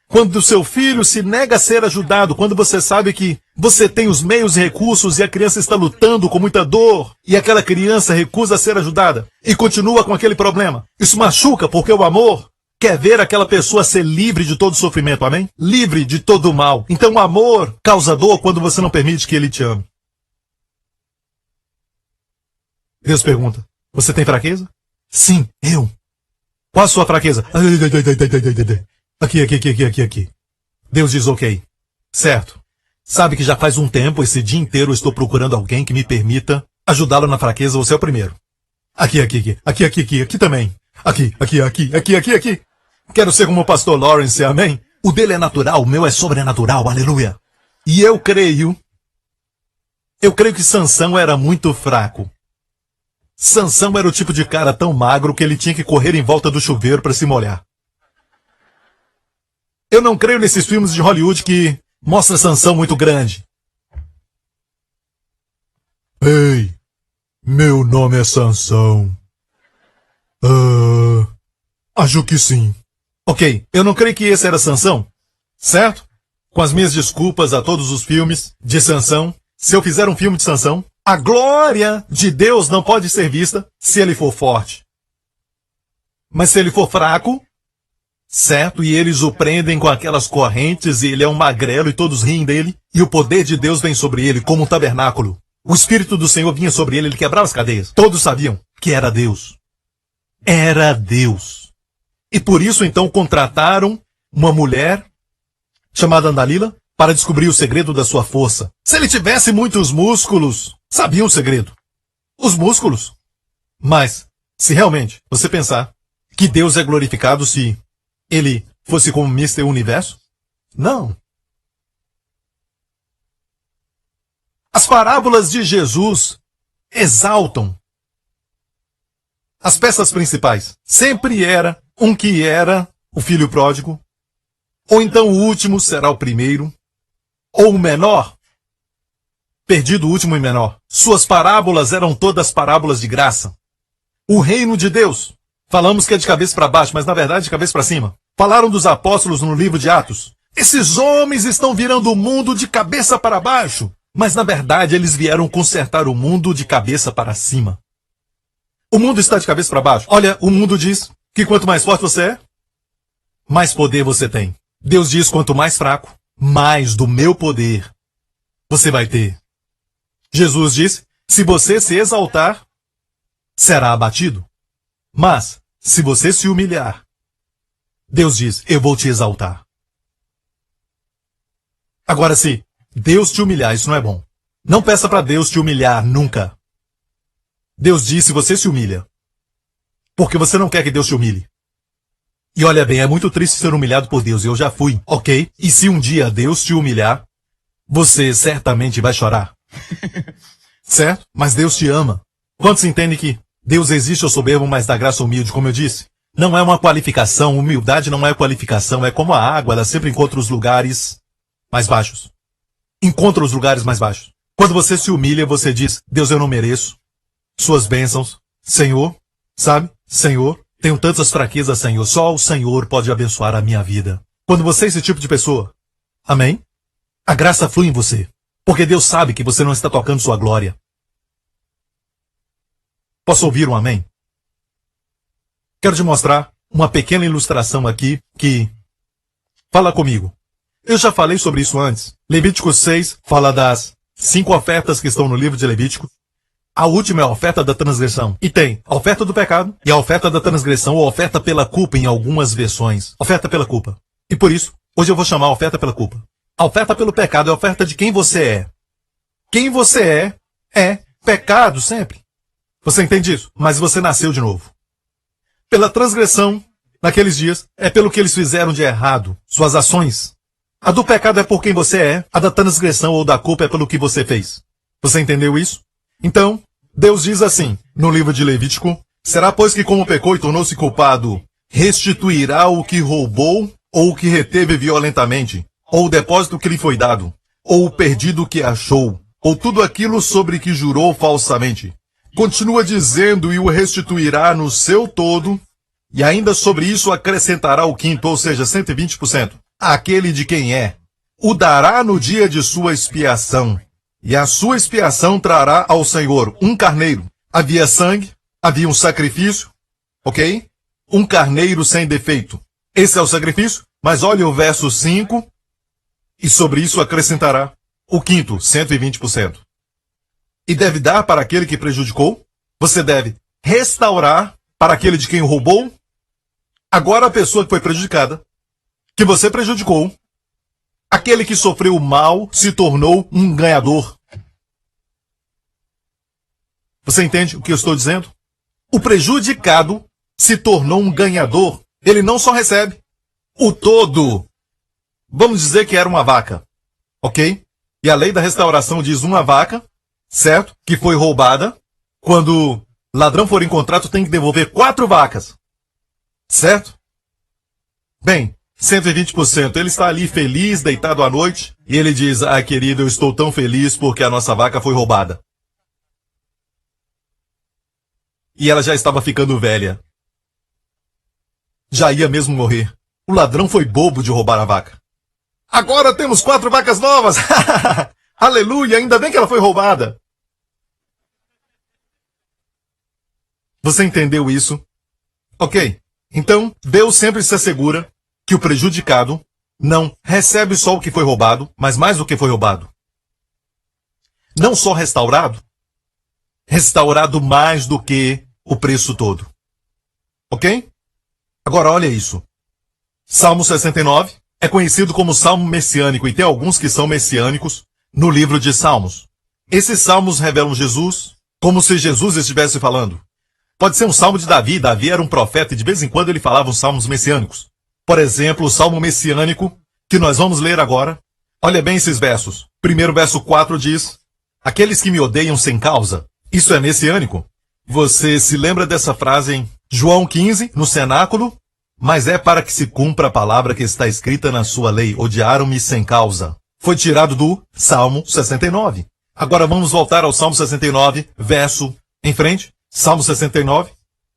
Quando o seu filho se nega a ser ajudado, quando você sabe que você tem os meios e recursos e a criança está lutando com muita dor e aquela criança recusa ser ajudada e continua com aquele problema. Isso machuca porque o amor quer ver aquela pessoa ser livre de todo sofrimento, amém? Livre de todo mal. Então o amor causa dor quando você não permite que ele te ame. Deus pergunta, você tem fraqueza? Sim, eu. Qual a sua fraqueza? Aqui. Deus diz ok. Certo. Sabe que já faz um tempo, esse dia inteiro, eu estou procurando alguém que me permita ajudá-lo na fraqueza. Você é o primeiro. Aqui também. Aqui. Quero ser como o pastor Lawrence, amém? O dele é natural, o meu é sobrenatural, aleluia. E eu creio que Sansão era muito fraco. Sansão era o tipo de cara tão magro que ele tinha que correr em volta do chuveiro para se molhar. Eu não creio nesses filmes de Hollywood que mostra Sansão muito grande. Ei, meu nome é Sansão. Acho que sim. Ok, eu não creio que esse era Sansão, certo? Com as minhas desculpas a todos os filmes de Sansão, se eu fizer um filme de Sansão, a glória de Deus não pode ser vista se ele for forte. Mas se ele for fraco, certo? E eles o prendem com aquelas correntes e ele é um magrelo e todos riem dele. E o poder de Deus vem sobre ele como um tabernáculo. O Espírito do Senhor vinha sobre ele, ele quebrava as cadeias. Todos sabiam que era Deus. Era Deus. E por isso então contrataram uma mulher chamada Dalila para descobrir o segredo da sua força. Se ele tivesse muitos músculos, sabiam o segredo. Os músculos. Mas, se realmente você pensar que Deus é glorificado se ele fosse como Mr. Universo? Não. As parábolas de Jesus exaltam as peças principais. Sempre era um que era o filho pródigo, ou então o último será o primeiro, ou o menor, perdido o último e menor. Suas parábolas eram todas parábolas de graça. O reino de Deus, falamos que é de cabeça para baixo, mas na verdade de cabeça para cima. Falaram dos apóstolos no livro de Atos. Esses homens estão virando o mundo de cabeça para baixo, mas na verdade eles vieram consertar o mundo de cabeça para cima. O mundo está de cabeça para baixo. Olha, o mundo diz que quanto mais forte você é, mais poder você tem. Deus diz, quanto mais fraco, mais do meu poder você vai ter. Jesus diz, se você se exaltar, será abatido. Mas, se você se humilhar, Deus diz, eu vou te exaltar. Agora, se Deus te humilhar, isso não é bom. Não peça para Deus te humilhar nunca. Deus diz, se você se humilha, porque você não quer que Deus te humilhe. E olha bem, é muito triste ser humilhado por Deus, e eu já fui, ok? E se um dia Deus te humilhar, você certamente vai chorar. Certo? Mas Deus te ama. Quantos entendem que Deus existe ao soberbo, mas dá graça ao humilde, como eu disse? Não é uma qualificação, humildade não é qualificação, é como a água, ela sempre encontra os lugares mais baixos. Encontra os lugares mais baixos. Quando você se humilha, você diz, Deus, eu não mereço suas bênçãos. Senhor, sabe? Senhor, Tenho tantas fraquezas, Senhor. Só o Senhor pode abençoar a minha vida. Quando você é esse tipo de pessoa, amém? A graça flui em você. Porque Deus sabe que você não está tocando sua glória. Posso ouvir um amém? Quero te mostrar uma pequena ilustração aqui que fala comigo. Eu já falei sobre isso antes. Levítico 6 fala das 5 ofertas que estão no livro de Levítico. A última é a oferta da transgressão. E tem a oferta do pecado e a oferta da transgressão ou a oferta pela culpa em algumas versões. Oferta pela culpa. E por isso, hoje eu vou chamar a oferta pela culpa. A oferta pelo pecado é a oferta de quem você é. Quem você é pecado sempre. Você entende isso? Mas você nasceu de novo. Pela transgressão, naqueles dias, é pelo que eles fizeram de errado, suas ações. A do pecado é por quem você é, a da transgressão ou da culpa é pelo que você fez. Você entendeu isso? Então, Deus diz assim, no livro de Levítico, será pois que como pecou e tornou-se culpado, restituirá o que roubou ou o que reteve violentamente, ou o depósito que lhe foi dado, ou o perdido que achou, ou tudo aquilo sobre que jurou falsamente. Continua dizendo e o restituirá no seu todo, e ainda sobre isso acrescentará o quinto, ou seja, 120%. Aquele de quem é, o dará no dia de sua expiação, e a sua expiação trará ao Senhor um carneiro. Havia sangue, havia um sacrifício, ok? Um carneiro sem defeito. Esse é o sacrifício, mas olha o verso 5, e sobre isso acrescentará o quinto, 120%. E deve dar para aquele que prejudicou. Você deve restaurar para aquele de quem o roubou. Agora a pessoa que foi prejudicada, que você prejudicou, aquele que sofreu o mal se tornou um ganhador. Você entende o que eu estou dizendo? O prejudicado se tornou um ganhador. Ele não só recebe o todo. Vamos dizer que era uma vaca, ok? E a lei da restauração diz uma vaca, certo? Que foi roubada. Quando ladrão for encontrado, tem que devolver 4 vacas. Certo? Bem, 120%. Ele está ali feliz, deitado à noite, e ele diz, ah, querido, eu estou tão feliz porque a nossa vaca foi roubada. E ela já estava ficando velha. Já ia mesmo morrer. O ladrão foi bobo de roubar a vaca. Agora temos 4 vacas novas! Aleluia, ainda bem que ela foi roubada. Você entendeu isso? Ok. Então, Deus sempre se assegura que o prejudicado não recebe só o que foi roubado, mas mais do que foi roubado. Não só restaurado, restaurado mais do que o preço todo. Ok? Agora olha isso. Salmo 69 é conhecido como Salmo Messiânico e tem alguns que são messiânicos no livro de Salmos. Esses salmos revelam Jesus como se Jesus estivesse falando. Pode ser um salmo de Davi. Davi era um profeta e de vez em quando ele falava os salmos messiânicos. Por exemplo, o salmo messiânico que nós vamos ler agora. Olha bem esses versos. Primeiro verso 4 diz, aqueles que me odeiam sem causa. Isso é messiânico. Você se lembra dessa frase em João 15, no cenáculo? Mas é para que se cumpra a palavra que está escrita na sua lei. Odiaram-me sem causa. Foi tirado do Salmo 69. Agora vamos voltar ao Salmo 69, verso em frente. Salmo 69,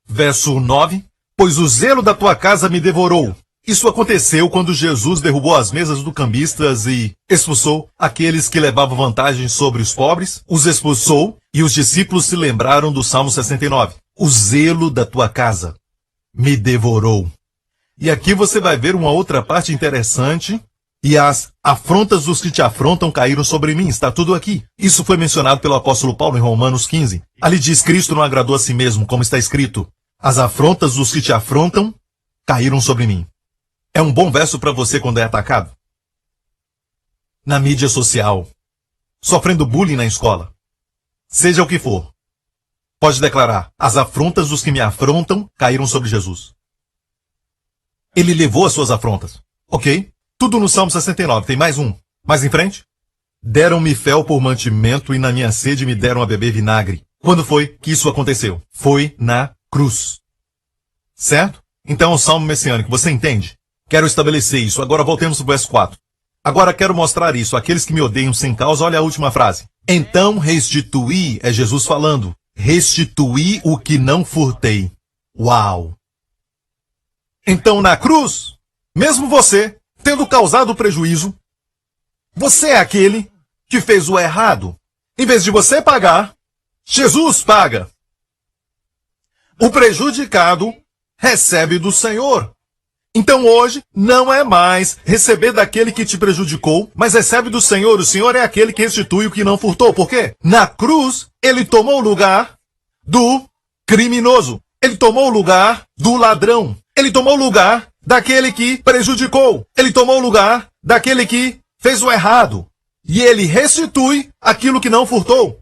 verso 9. Pois o zelo da tua casa me devorou. Isso aconteceu quando Jesus derrubou as mesas do cambistas e expulsou aqueles que levavam vantagem sobre os pobres. Os expulsou e os discípulos se lembraram do Salmo 69. O zelo da tua casa me devorou. E aqui você vai ver uma outra parte interessante. E as afrontas dos que te afrontam caíram sobre mim. Está tudo aqui. Isso foi mencionado pelo apóstolo Paulo em Romanos 15. Ali diz, Cristo não agradou a si mesmo, como está escrito. As afrontas dos que te afrontam caíram sobre mim. É um bom verso para você quando é atacado. Na mídia social. Sofrendo bullying na escola. Seja o que for. Pode declarar, as afrontas dos que me afrontam caíram sobre Jesus. Ele levou as suas afrontas. Ok? Tudo no Salmo 69. Tem mais um. Mais em frente. Deram-me fel por mantimento e na minha sede me deram a beber vinagre. Quando foi que isso aconteceu? Foi na cruz. Certo? Então o Salmo Messiânico. Você entende? Quero estabelecer isso. Agora voltemos para o verso 4. Agora quero mostrar isso. Aqueles que me odeiam sem causa, olha a última frase. Então restituí, é Jesus falando. Restituí o que não furtei. Uau! Então na cruz, mesmo você tendo causado prejuízo, você é aquele que fez o errado. Em vez de você pagar, Jesus paga. O prejudicado recebe do Senhor. Então hoje não é mais receber daquele que te prejudicou, mas recebe do Senhor. O Senhor é aquele que restitui o que não furtou. Por quê? Na cruz, ele tomou o lugar do criminoso. Ele tomou o lugar do ladrão. Ele tomou o lugar daquele que prejudicou. Ele tomou o lugar daquele que fez o errado. E ele restitui aquilo que não furtou.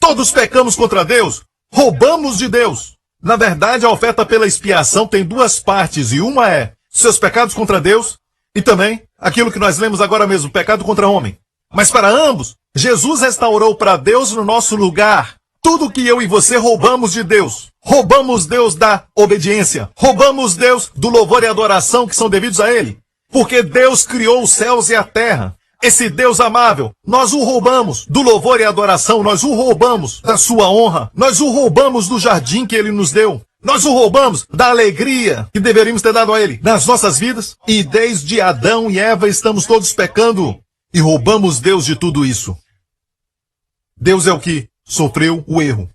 Todos pecamos contra Deus, roubamos de Deus. Na verdade, a oferta pela expiação tem duas partes, e uma é seus pecados contra Deus, e também aquilo que nós lemos agora mesmo, pecado contra homem. Mas para ambos, Jesus restaurou para Deus no nosso lugar tudo que eu e você roubamos de Deus. Roubamos Deus da obediência, roubamos Deus do louvor e adoração que são devidos a Ele. Porque Deus criou os céus e a terra. Esse Deus amável, nós o roubamos do louvor e adoração, nós o roubamos da sua honra, nós o roubamos do jardim que ele nos deu, nós o roubamos da alegria que deveríamos ter dado a ele nas nossas vidas. E desde Adão e Eva estamos todos pecando e roubamos Deus de tudo isso. Deus é o que sofreu o erro.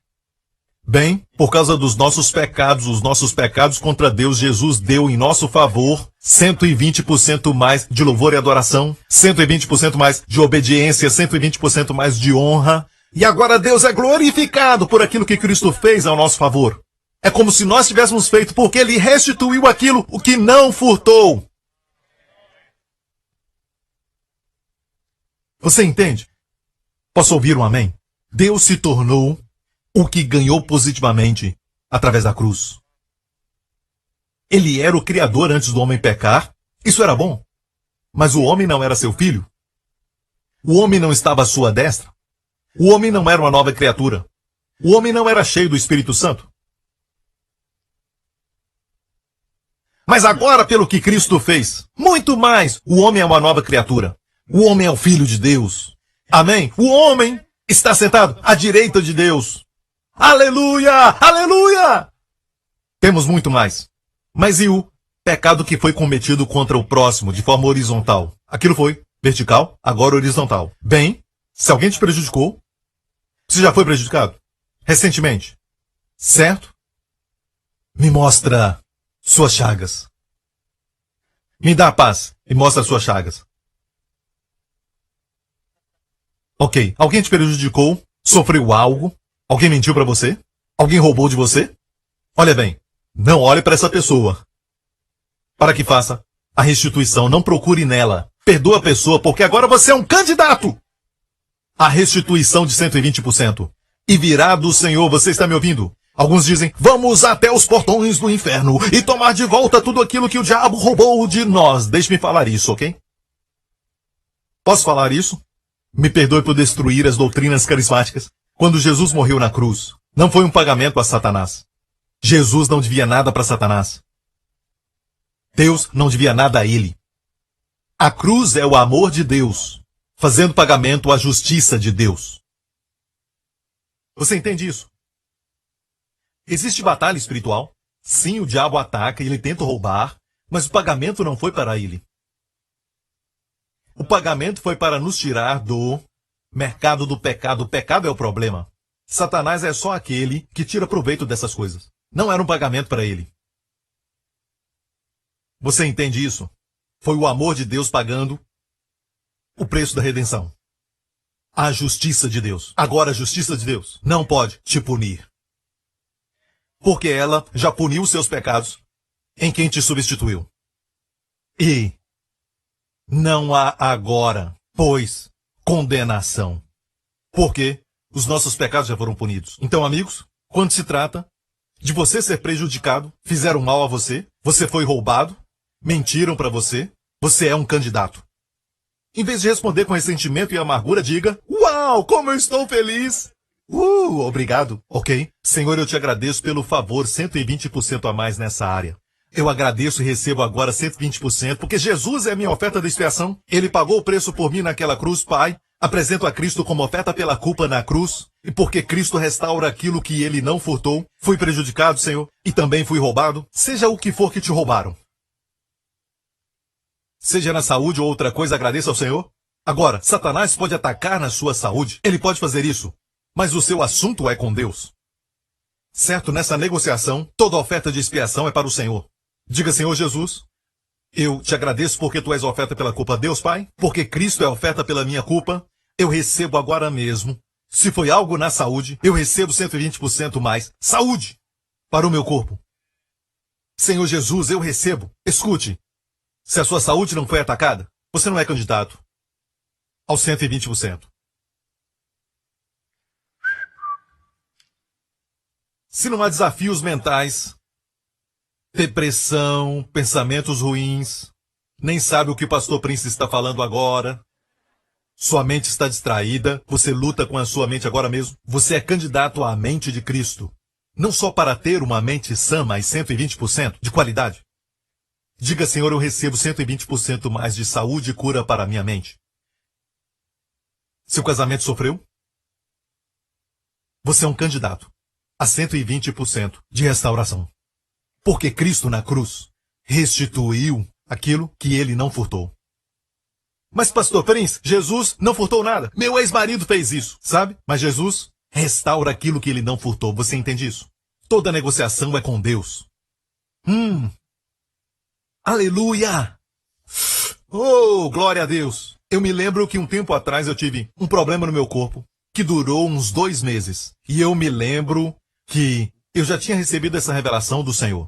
Bem, por causa dos nossos pecados, os nossos pecados contra Deus, Jesus deu em nosso favor 120% mais de louvor e adoração, 120% mais de obediência, 120% mais de honra. E agora Deus é glorificado por aquilo que Cristo fez ao nosso favor. É como se nós tivéssemos feito, porque Ele restituiu aquilo o que não furtou. Você entende? Posso ouvir um amém? Deus se tornou o que ganhou positivamente através da cruz. Ele era o Criador antes do homem pecar. Isso era bom. Mas o homem não era seu filho. O homem não estava à sua destra. O homem não era uma nova criatura. O homem não era cheio do Espírito Santo. Mas agora, pelo que Cristo fez, muito mais, o homem é uma nova criatura. O homem é o Filho de Deus. Amém? O homem está sentado à direita de Deus. Aleluia! Aleluia! Temos muito mais. Mas e o pecado que foi cometido contra o próximo de forma horizontal? Aquilo foi vertical, agora horizontal. Bem, se alguém te prejudicou, você já foi prejudicado? Recentemente. Certo? Me mostra suas chagas. Me dá a paz e mostra suas chagas. Ok, alguém te prejudicou, sofreu algo, alguém mentiu para você? Alguém roubou de você? Olha bem, não olhe para essa pessoa. Para que faça a restituição, não procure nela. Perdoa a pessoa, porque agora você é um candidato à restituição de 120%. E virá do Senhor, você está me ouvindo? Alguns dizem, vamos até os portões do inferno e tomar de volta tudo aquilo que o diabo roubou de nós. Deixe-me falar isso, ok? Posso falar isso? Me perdoe por destruir as doutrinas carismáticas. Quando Jesus morreu na cruz, não foi um pagamento a Satanás. Jesus não devia nada para Satanás. Deus não devia nada a ele. A cruz é o amor de Deus, fazendo pagamento à justiça de Deus. Você entende isso? Existe batalha espiritual? Sim, o diabo ataca e ele tenta roubar, mas o pagamento não foi para ele. O pagamento foi para nos tirar do mercado do pecado. O pecado é o problema. Satanás é só aquele que tira proveito dessas coisas. Não era um pagamento para ele. Você entende isso? Foi o amor de Deus pagando o preço da redenção. A justiça de Deus. Agora a justiça de Deus não pode te punir. Porque ela já puniu os seus pecados em quem te substituiu. E não há agora, pois, condenação. Porque os nossos pecados já foram punidos. Então, amigos, quando se trata de você ser prejudicado, fizeram mal a você, você foi roubado, mentiram para você, você é um candidato. Em vez de responder com ressentimento e amargura, diga, uau, como eu estou feliz! Obrigado. Ok? Senhor, eu te agradeço pelo favor, 120% a mais nessa área. Eu agradeço e recebo agora 120%, porque Jesus é a minha oferta de expiação. Ele pagou o preço por mim naquela cruz, Pai. apresento a Cristo como oferta pela culpa na cruz, e porque Cristo restaura aquilo que ele não furtou, fui prejudicado, Senhor, e também fui roubado, seja o que for que te roubaram. Seja na saúde ou outra coisa, agradeça ao Senhor. Agora, Satanás pode atacar na sua saúde, ele pode fazer isso, mas o seu assunto é com Deus. Certo, nessa negociação, toda oferta de expiação é para o Senhor. Diga, Senhor Jesus, eu te agradeço porque tu és a oferta pela culpa. Deus, Pai, porque Cristo é a oferta pela minha culpa, eu recebo agora mesmo. Se foi algo na saúde, eu recebo 120% mais saúde para o meu corpo. Senhor Jesus, eu recebo. Escute, se a sua saúde não foi atacada, você não é candidato aos 120%. Se não há desafios mentais, depressão, pensamentos ruins, nem sabe o que o pastor Prince está falando agora, sua mente está distraída, você luta com a sua mente agora mesmo, você é candidato à mente de Cristo. Não só para ter uma mente sã, mas 120% de qualidade. Diga, Senhor, eu recebo 120% mais de saúde e cura para a minha mente. Seu casamento sofreu? Você é um candidato a 120% de restauração. Porque Cristo na cruz restituiu aquilo que ele não furtou. Mas, pastor Prince, Jesus não furtou nada. Meu ex-marido fez isso, sabe? Mas Jesus restaura aquilo que ele não furtou. Você entende isso? Toda negociação é com Deus. Aleluia! Oh, glória a Deus! Eu me lembro que um tempo atrás eu tive um problema no meu corpo que durou uns 2 meses. E eu me lembro que eu já tinha recebido essa revelação do Senhor.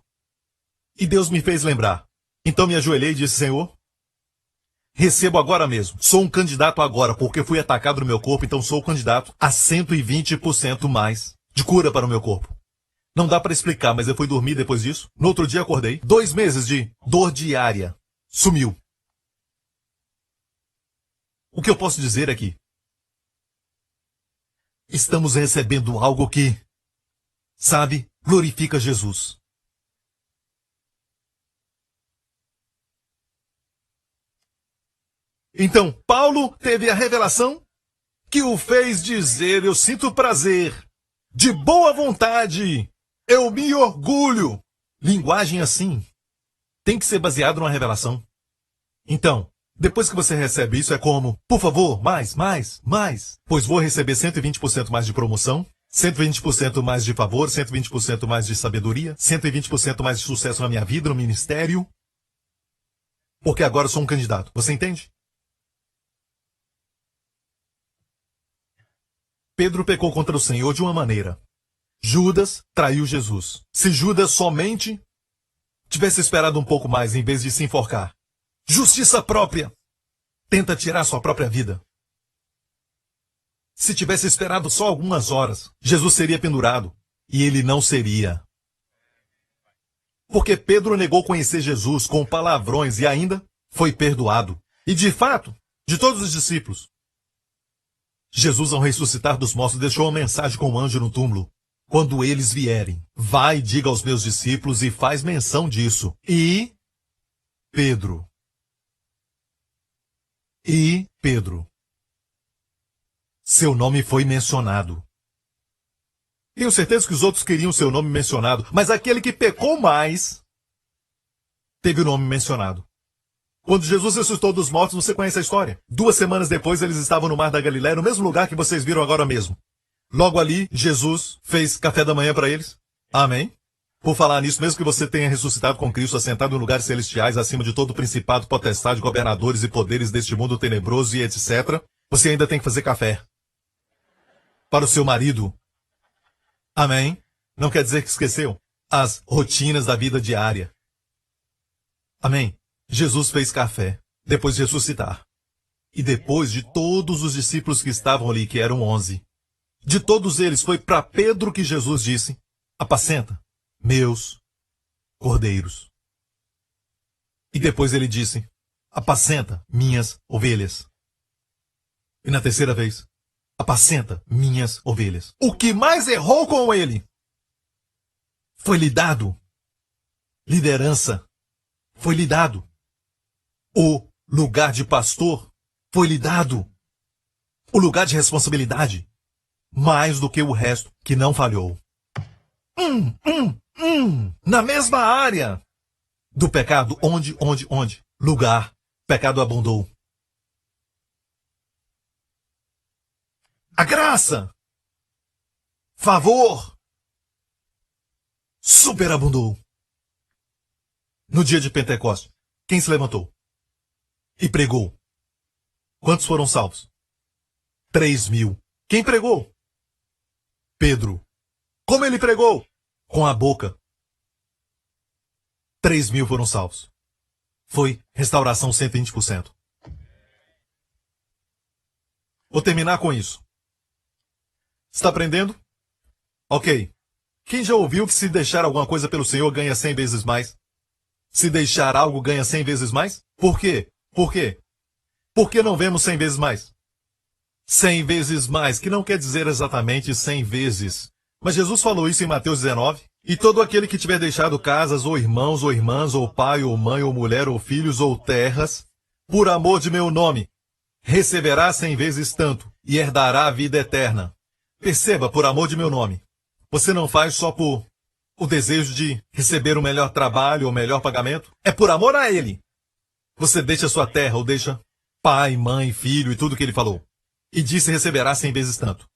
E Deus me fez lembrar. Então me ajoelhei e disse, Senhor, recebo agora mesmo. Sou um candidato agora, porque fui atacado no meu corpo, então sou candidato a 120% mais de cura para o meu corpo. Não dá para explicar, mas eu fui dormir depois disso. No outro dia acordei. 2 meses de dor diária. Sumiu. O que eu posso dizer é que estamos recebendo algo que, sabe, glorifica Jesus. Então, Paulo teve a revelação que o fez dizer, eu sinto prazer, de boa vontade, eu me orgulho. Linguagem assim tem que ser baseado numa revelação. Então, depois que você recebe isso, é como, por favor, mais, pois vou receber 120% mais de promoção, 120% mais de favor, 120% mais de sabedoria, 120% mais de sucesso na minha vida, no ministério, porque agora eu sou um candidato. Você entende? Pedro pecou contra o Senhor de uma maneira. Judas traiu Jesus. Se Judas somente tivesse esperado um pouco mais em vez de se enforcar. Justiça própria. Tenta tirar sua própria vida. Se tivesse esperado só algumas horas, Jesus seria pendurado. E ele não seria. Porque Pedro negou conhecer Jesus com palavrões e ainda foi perdoado. E de fato, de todos os discípulos, Jesus, ao ressuscitar dos mortos, deixou uma mensagem com o anjo no túmulo. Quando eles vierem, vai e diga aos meus discípulos e faz menção disso. E Pedro. Seu nome foi mencionado. Tenho certeza que os outros queriam seu nome mencionado, mas aquele que pecou mais teve o nome mencionado. Quando Jesus ressuscitou dos mortos, você conhece a história. 2 semanas depois, eles estavam no Mar da Galileia, no mesmo lugar que vocês viram agora mesmo. Logo ali, Jesus fez café da manhã para eles. Amém? Por falar nisso, mesmo que você tenha ressuscitado com Cristo, assentado em lugares celestiais, acima de todo principado, potestade, governadores e poderes deste mundo tenebroso e etc., você ainda tem que fazer café para o seu marido. Amém? Não quer dizer que esqueceu as rotinas da vida diária. Amém? Jesus fez café, depois de ressuscitar. E depois de todos os discípulos que estavam ali, que eram 11, de todos eles foi para Pedro que Jesus disse, apacenta meus cordeiros. E depois ele disse, apacenta minhas ovelhas. E na terceira vez, apacenta minhas ovelhas. O que mais errou com ele foi lhe dado liderança, foi lhe dado o lugar de pastor, foi lhe dado o lugar de responsabilidade, mais do que o resto que não falhou. Na mesma área do pecado, onde? Lugar, pecado abundou. A graça, favor, superabundou. No dia de Pentecostes, quem se levantou e pregou? Quantos foram salvos? 3.000. Quem pregou? Pedro. Como ele pregou? Com a boca. 3.000 foram salvos. Foi restauração 120%. Vou terminar com isso. Está aprendendo? Ok. Quem já ouviu que se deixar alguma coisa pelo Senhor ganha 100 vezes mais? Se deixar algo ganha 100 vezes mais? Por quê? Por quê? Por que não vemos 100 vezes mais? 100 vezes mais, que não quer dizer exatamente 100 vezes. Mas Jesus falou isso em Mateus 19. E todo aquele que tiver deixado casas, ou irmãos, ou irmãs, ou pai, ou mãe, ou mulher, ou filhos, ou terras, por amor de meu nome, receberá 100 vezes tanto, e herdará a vida eterna. Perceba, por amor de meu nome. Você não faz só por o desejo de receber o melhor trabalho ou melhor pagamento. É por amor a ele. Você deixa sua terra, ou deixa pai, mãe, filho e tudo que ele falou. E disse receberá 100 vezes tanto.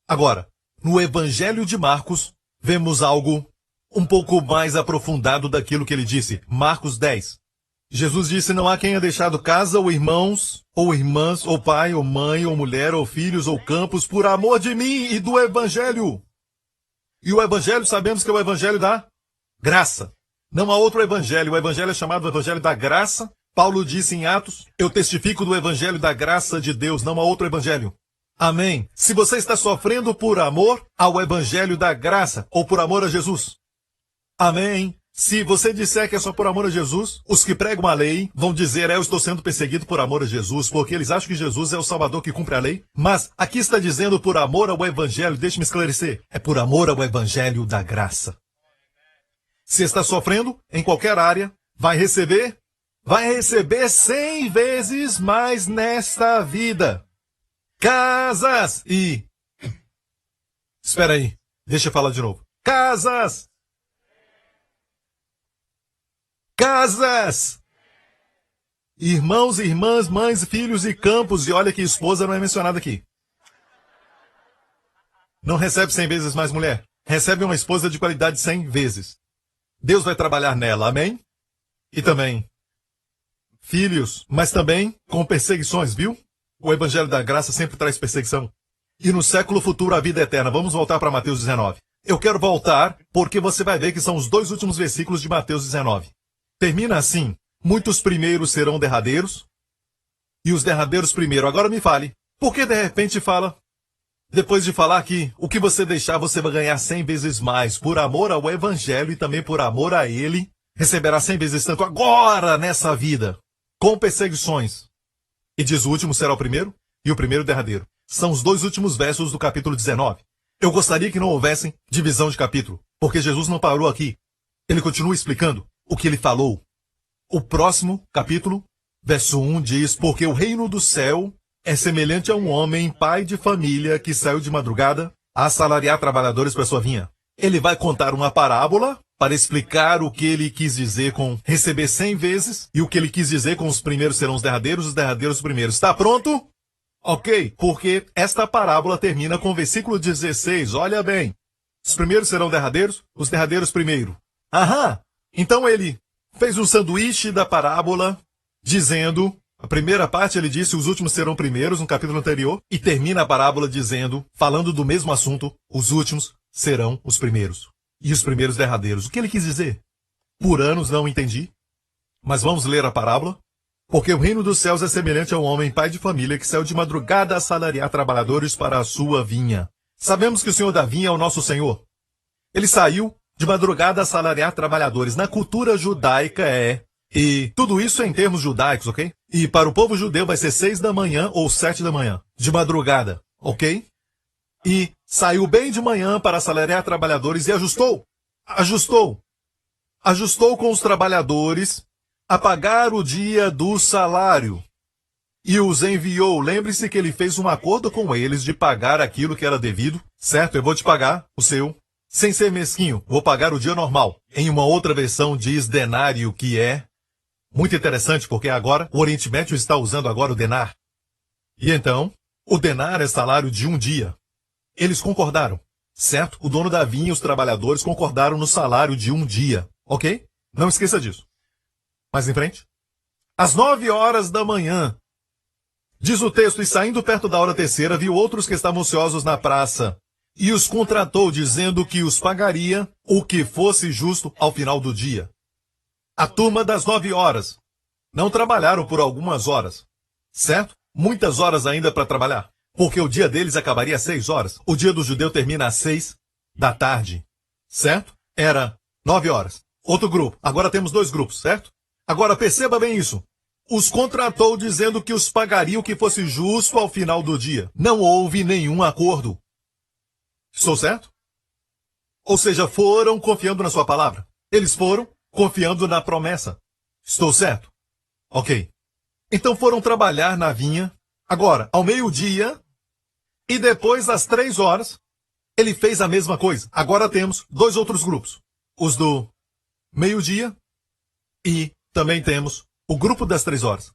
Agora, no Evangelho de Marcos, vemos algo um pouco mais aprofundado daquilo que ele disse. Marcos 10. Jesus disse, não há quem tenha deixado casa, ou irmãos, ou irmãs, ou pai, ou mãe, ou mulher, ou filhos, ou campos, por amor de mim e do Evangelho. E o Evangelho, sabemos que é o Evangelho da graça. Não há outro Evangelho. O Evangelho é chamado Evangelho da graça. Paulo disse em Atos, eu testifico do Evangelho da graça de Deus, não há outro Evangelho. Amém. Se você está sofrendo por amor ao Evangelho da graça, ou por amor a Jesus. Amém. Se você disser que é só por amor a Jesus, os que pregam a lei vão dizer, eu estou sendo perseguido por amor a Jesus, porque eles acham que Jesus é o Salvador que cumpre a lei. Mas aqui está dizendo por amor ao Evangelho, deixe-me esclarecer, é por amor ao Evangelho da graça. Se está sofrendo em qualquer área, vai receber 100 vezes mais nesta vida. Casas e... Espera aí, deixa eu falar de novo. Casas! Casas! Irmãos e irmãs, mães, filhos e campos, e olha que esposa não é mencionada aqui. Não recebe 100 vezes mais mulher. Recebe uma esposa de qualidade 100 vezes. Deus vai trabalhar nela, amém? E também filhos, mas também com perseguições, viu? O Evangelho da Graça sempre traz perseguição. E no século futuro a vida eterna. Vamos voltar para Mateus 19. Eu quero voltar porque você vai ver que são os 2 últimos versículos de Mateus 19. Termina assim, muitos primeiros serão derradeiros, e os derradeiros primeiro. Agora me fale, por que de repente fala, depois de falar que o que você deixar você vai ganhar 100 vezes mais, por amor ao Evangelho e também por amor a ele, receberá 100 vezes tanto agora nessa vida, com perseguições. E diz o último será o primeiro, e o primeiro derradeiro. São os 2 últimos versos do capítulo 19. Eu gostaria que não houvessem divisão de capítulo, porque Jesus não parou aqui. Ele continua explicando o que ele falou. O próximo capítulo, verso 1 diz, porque o reino do céu é semelhante a um homem, pai de família, que saiu de madrugada a assalariar trabalhadores para sua vinha. Ele vai contar uma parábola para explicar o que ele quis dizer com receber 100 vezes e o que ele quis dizer com os primeiros serão os derradeiros os primeiros. Está pronto? Ok, porque esta parábola termina com o versículo 16. Olha bem. Os primeiros serão derradeiros, os derradeiros primeiro. Aham! Então ele fez um sanduíche da parábola, dizendo, a primeira parte ele disse, os últimos serão primeiros, no capítulo anterior, e termina a parábola dizendo, falando do mesmo assunto, os últimos serão os primeiros, e os primeiros derradeiros. O que ele quis dizer? Por anos não entendi, mas vamos ler a parábola. Porque o reino dos céus é semelhante a um homem, pai de família, que saiu de madrugada a assalariar trabalhadores para a sua vinha. Sabemos que o Senhor da vinha é o nosso Senhor. Ele saiu de madrugada a assalariar trabalhadores. Na cultura judaica e tudo isso é em termos judaicos, ok? E para o povo judeu vai ser 6 da manhã ou 7 da manhã, de madrugada, ok? E saiu bem de manhã para assalariar trabalhadores e ajustou com os trabalhadores a pagar o dia do salário. e os enviou. Lembre-se que ele fez um acordo com eles de pagar aquilo que era devido. Certo, eu vou te pagar o seu. Sem ser mesquinho, vou pagar o dia normal. Em uma outra versão diz denário, que é muito interessante, porque agora o Oriente Médio está usando agora o denar. E então, o denar é salário de um dia. Eles concordaram, certo? O dono da vinha e os trabalhadores concordaram no salário de um dia, ok? Não esqueça disso. Mais em frente. Às 9 horas da manhã, diz o texto, e saindo perto da hora terceira, viu outros que estavam ociosos na praça, e os contratou, dizendo que os pagaria o que fosse justo ao final do dia. A turma das 9 horas não trabalharam por algumas horas, certo? Muitas horas ainda para trabalhar, porque o dia deles acabaria às 6 horas. O dia do judeu termina às 6 da tarde, certo? Era 9 horas. Outro grupo. Agora temos 2 grupos, certo? Agora perceba bem isso. Os contratou dizendo que os pagaria o que fosse justo ao final do dia. Não houve nenhum acordo. Estou certo? Ou seja, foram confiando na sua palavra. Eles foram confiando na promessa. Estou certo? Ok. Então foram trabalhar na vinha. Agora, ao meio-dia, e depois às 3 horas, ele fez a mesma coisa. Agora temos 2 outros grupos. Os do meio-dia e também temos o grupo das 3 horas.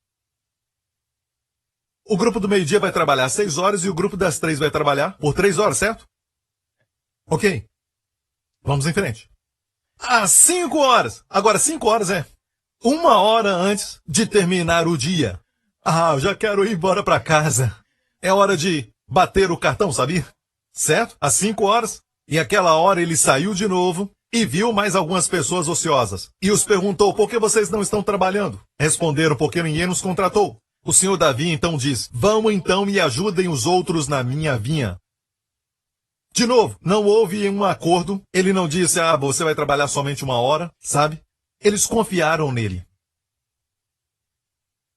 O grupo do meio-dia vai trabalhar às 6 horas e o grupo das 3 vai trabalhar por 3 horas, certo? Ok. Vamos em frente. Às 5 horas. Agora 5 horas é 1 hora antes de terminar o dia. Ah, eu já quero ir embora para casa. É hora de bater o cartão, sabia? Certo? Às 5 horas. E aquela hora ele saiu de novo e viu mais algumas pessoas ociosas. E os perguntou, por que vocês não estão trabalhando? Responderam, porque ninguém nos contratou. O senhor Davi então diz, vão então e ajudem os outros na minha vinha. De novo, não houve um acordo. Ele não disse, você vai trabalhar somente 1 hora, sabe? Eles confiaram nele.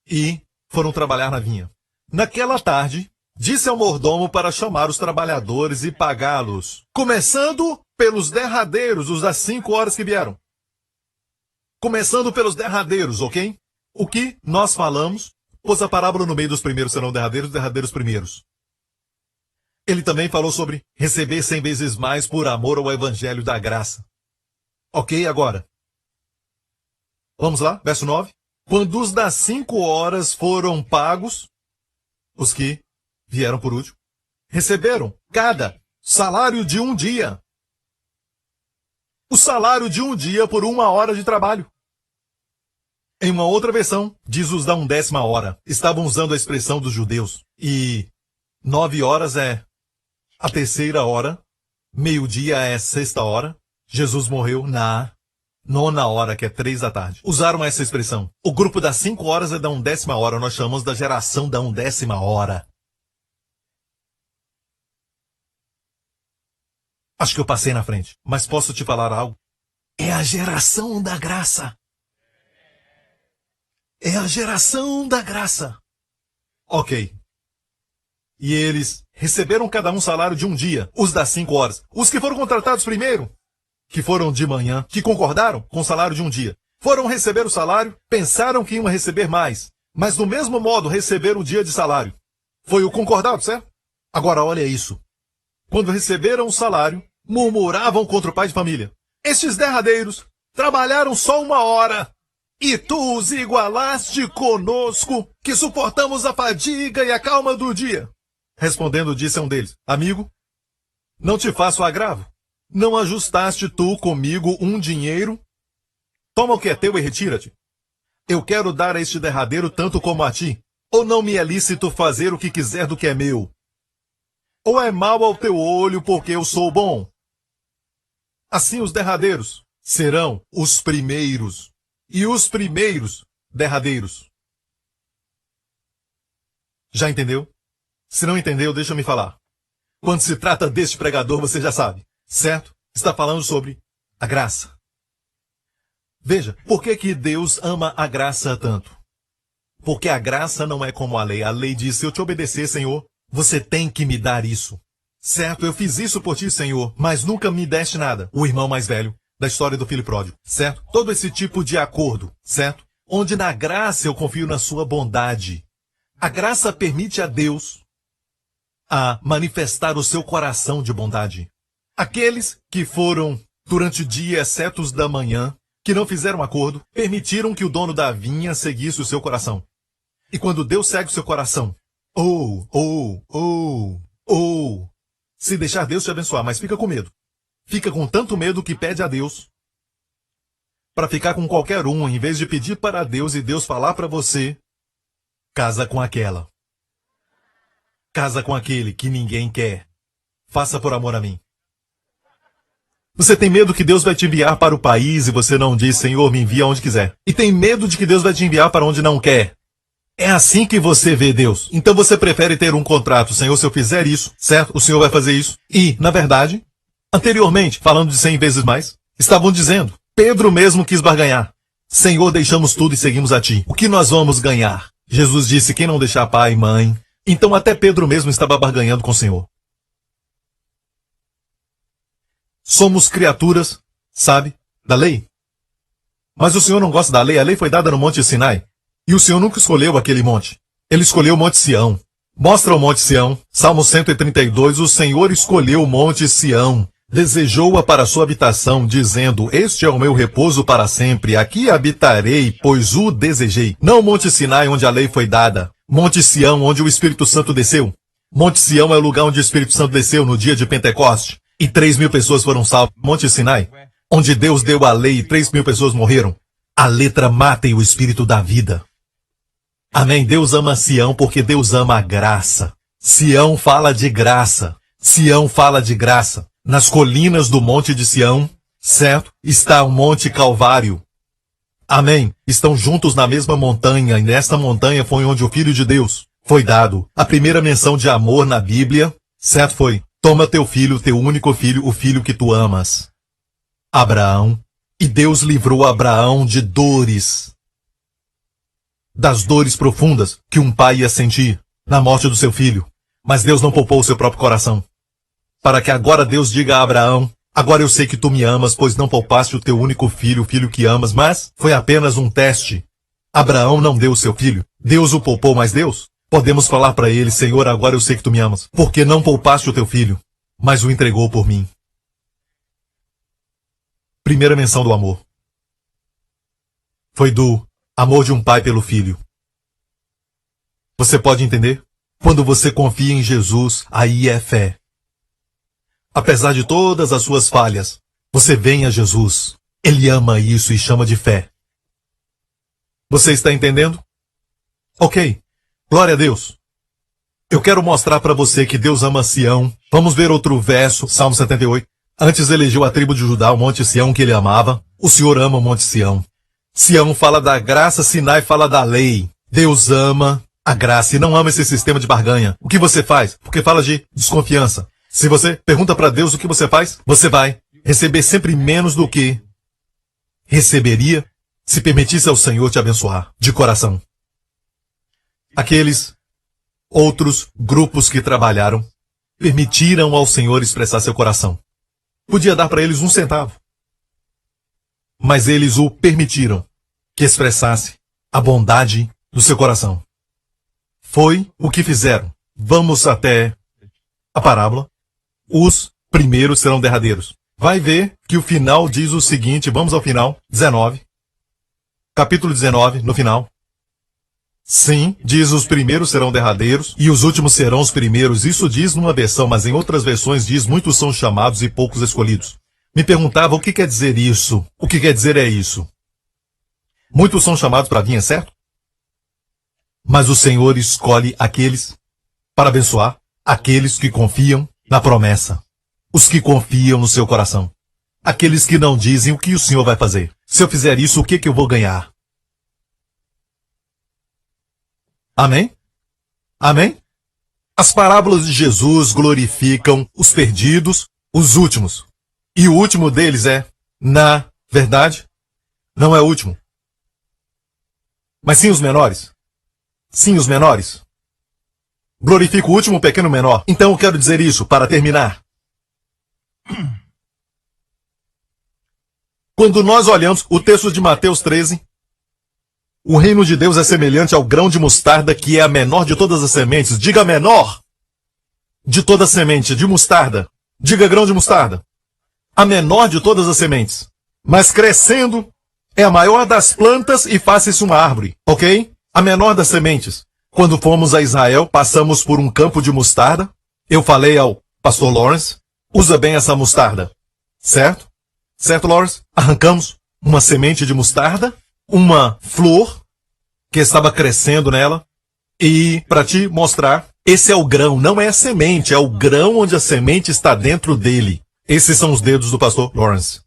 E foram trabalhar na vinha. Naquela tarde, disse ao mordomo para chamar os trabalhadores e pagá-los. Começando pelos derradeiros, os das 5 horas que vieram. Começando pelos derradeiros, ok? O que nós falamos, pôs a parábola no meio dos primeiros serão derradeiros, derradeiros primeiros. Ele também falou sobre receber 100 vezes mais por amor ao evangelho da graça. Ok, agora. Vamos lá, verso 9. Quando os das 5 horas foram pagos, os que vieram por último, receberam cada salário de um dia. O salário de um dia por 1 hora de trabalho. Em uma outra versão, diz os da 1/10 hora. Estavam usando a expressão dos judeus. E 9 horas é a 3ª hora, meio-dia é a 6ª hora, Jesus morreu na 9ª hora, que é 3 da tarde. Usaram essa expressão. O grupo das 5 horas é da 1/10 hora, nós chamamos da geração da 1/10 hora. Acho que eu passei na frente, mas posso te falar algo? É a geração da graça. É a geração da graça. Ok. E eles receberam cada um salário de um dia, os das 5 horas. Os que foram contratados primeiro, que foram de manhã, que concordaram com o salário de um dia, foram receber o salário, pensaram que iam receber mais, mas do mesmo modo receberam o dia de salário. Foi o concordado, certo? Agora olha isso. Quando receberam o salário, murmuravam contra o pai de família. Estes derradeiros trabalharam só 1 hora. E tu os igualaste conosco, que suportamos a fadiga e a calma do dia. Respondendo, disse a um deles, amigo, não te faço agravo. Não ajustaste tu comigo um dinheiro? Toma o que é teu e retira-te. Eu quero dar a este derradeiro tanto como a ti. Ou não me é lícito fazer o que quiser do que é meu? Ou é mal ao teu olho porque eu sou bom? Assim os derradeiros serão os primeiros, e os primeiros derradeiros. Já entendeu? Se não entendeu, deixa-me falar. Quando se trata deste pregador, você já sabe, certo? Está falando sobre a graça. Veja, por que Deus ama a graça tanto? Porque a graça não é como a lei. A lei diz, se eu te obedecer, Senhor, você tem que me dar isso. Certo, eu fiz isso por ti, Senhor, mas nunca me deste nada. O irmão mais velho da história do filho pródigo, certo? Todo esse tipo de acordo, certo? Onde na graça eu confio na sua bondade. A graça permite a Deus a manifestar o seu coração de bondade. Aqueles que foram durante o dia, exceto os da manhã, que não fizeram acordo, permitiram que o dono da vinha seguisse o seu coração. E quando Deus segue o seu coração, se deixar Deus te abençoar, mas fica com medo. Fica com tanto medo que pede a Deus para ficar com qualquer um, em vez de pedir para Deus e Deus falar para você, casa com aquela. Casa com aquele que ninguém quer. Faça por amor a mim. Você tem medo que Deus vai te enviar para o país e você não diz, Senhor, me envia onde quiser. E tem medo de que Deus vai te enviar para onde não quer. É assim que você vê Deus. Então você prefere ter um contrato. Senhor, se eu fizer isso, certo? O Senhor vai fazer isso. E, na verdade, anteriormente, falando de 100 vezes mais, estavam dizendo, Pedro mesmo quis barganhar. Senhor, deixamos tudo e seguimos a ti. O que nós vamos ganhar? Jesus disse, quem não deixar pai e mãe. Então até Pedro mesmo estava barganhando com o Senhor. Somos criaturas, sabe, da lei. Mas o Senhor não gosta da lei. A lei foi dada no Monte Sinai. E o Senhor nunca escolheu aquele monte. Ele escolheu o Monte Sião. Mostra o Monte Sião. Salmo 132, o Senhor escolheu o Monte Sião. Desejou-a para sua habitação, dizendo, este é o meu repouso para sempre. Aqui habitarei, pois o desejei. Não o Monte Sinai, onde a lei foi dada. Monte Sião, onde o Espírito Santo desceu. Monte Sião é o lugar onde o Espírito Santo desceu no dia de Pentecoste. E 3.000 pessoas foram salvas. Monte Sinai, onde Deus deu a lei e 3.000 pessoas morreram. A letra mata e o Espírito dá vida. Amém. Deus ama Sião porque Deus ama a graça. Sião fala de graça. Sião fala de graça. Nas colinas do Monte de Sião, certo? Está o Monte Calvário. Amém. Estão juntos na mesma montanha, e nesta montanha foi onde o Filho de Deus foi dado. A primeira menção de amor na Bíblia, certo? Foi, toma teu filho, teu único filho, o filho que tu amas. Abraão. E Deus livrou Abraão de dores. Das dores profundas que um pai ia sentir na morte do seu filho. Mas Deus não poupou o seu próprio coração. Para que agora Deus diga a Abraão, agora eu sei que tu me amas, pois não poupaste o teu único filho, o filho que amas, mas foi apenas um teste. Abraão não deu o seu filho. Deus o poupou, mas Deus, podemos falar para ele, Senhor, agora eu sei que tu me amas, porque não poupaste o teu filho, mas o entregou por mim. Primeira menção do amor. Foi do amor de um pai pelo filho. Você pode entender? Quando você confia em Jesus, aí é fé. Apesar de todas as suas falhas, você vem a Jesus. Ele ama isso e chama de fé. Você está entendendo? Ok. Glória a Deus. Eu quero mostrar para você que Deus ama Sião. Vamos ver outro verso, Salmo 78. Antes elegeu a tribo de Judá, o Monte Sião que ele amava. O Senhor ama o Monte Sião. Sião fala da graça, Sinai fala da lei. Deus ama a graça e não ama esse sistema de barganha. O que você faz? Porque fala de desconfiança. Se você pergunta para Deus o que você faz, você vai receber sempre menos do que receberia se permitisse ao Senhor te abençoar de coração. Aqueles outros grupos que trabalharam permitiram ao Senhor expressar seu coração. Podia dar para eles 1 centavo. Mas eles o permitiram que expressasse a bondade do seu coração. Foi o que fizeram. Vamos até a parábola. Os primeiros serão derradeiros. Vai ver que o final diz o seguinte, vamos ao final, 19. Capítulo 19, no final. Sim, diz os primeiros serão derradeiros e os últimos serão os primeiros. Isso diz numa versão, mas em outras versões diz muitos são chamados e poucos escolhidos. Me perguntava o que quer dizer isso. O que quer dizer é isso. Muitos são chamados para vir, é certo? Mas o Senhor escolhe aqueles para abençoar, aqueles que confiam na promessa. Os que confiam no seu coração. Aqueles que não dizem o que o Senhor vai fazer. Se eu fizer isso, o que eu vou ganhar? Amém? Amém? As parábolas de Jesus glorificam os perdidos, os últimos. E o último deles é, na verdade, não é o último. Mas sim os menores. Sim os menores. Glorifica o último, o pequeno menor. Então eu quero dizer isso para terminar. Quando nós olhamos o texto de Mateus 13, O reino de Deus é semelhante ao grão de mostarda, que é a menor de todas as sementes. Diga menor de toda semente de mostarda. Diga grão de mostarda. A menor de todas as sementes. Mas crescendo, é a maior das plantas e faz-se uma árvore. Ok? A menor das sementes. Quando fomos a Israel, passamos por um campo de mostarda. Eu falei ao pastor Lawrence, usa bem essa mostarda. Certo? Certo, Lawrence? Arrancamos uma semente de mostarda, uma flor que estava crescendo nela, e para te mostrar, esse é o grão, não é a semente, é o grão onde a semente está dentro dele. Esses são os dedos do pastor Lawrence.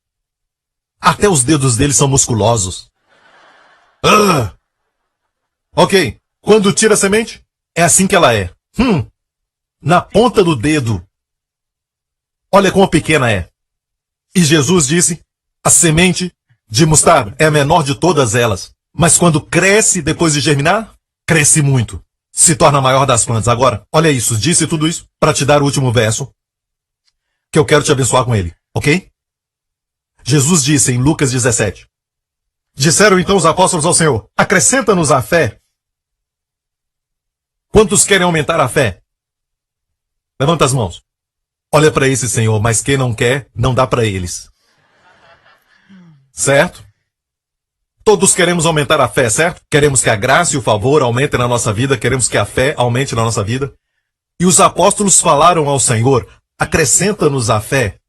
Até os dedos dele são musculosos. Ok, quando tira a semente, é assim que ela é. Na ponta do dedo. Olha como pequena é. E Jesus disse, a semente de mostarda é a menor de todas elas. Mas quando cresce depois de germinar, cresce muito. Se torna a maior das plantas. Agora, olha isso, disse tudo isso para te dar o último verso, que eu quero te abençoar com ele, ok? Jesus disse em Lucas 17. Disseram então os apóstolos ao Senhor, acrescenta-nos a fé. Quantos querem aumentar a fé? Levanta as mãos. Olha para esse Senhor, mas quem não quer, não dá para eles. Certo? Todos queremos aumentar a fé, certo? Queremos que a graça e o favor aumentem na nossa vida, queremos que a fé aumente na nossa vida. E os apóstolos falaram ao Senhor, acrescenta-nos a fé.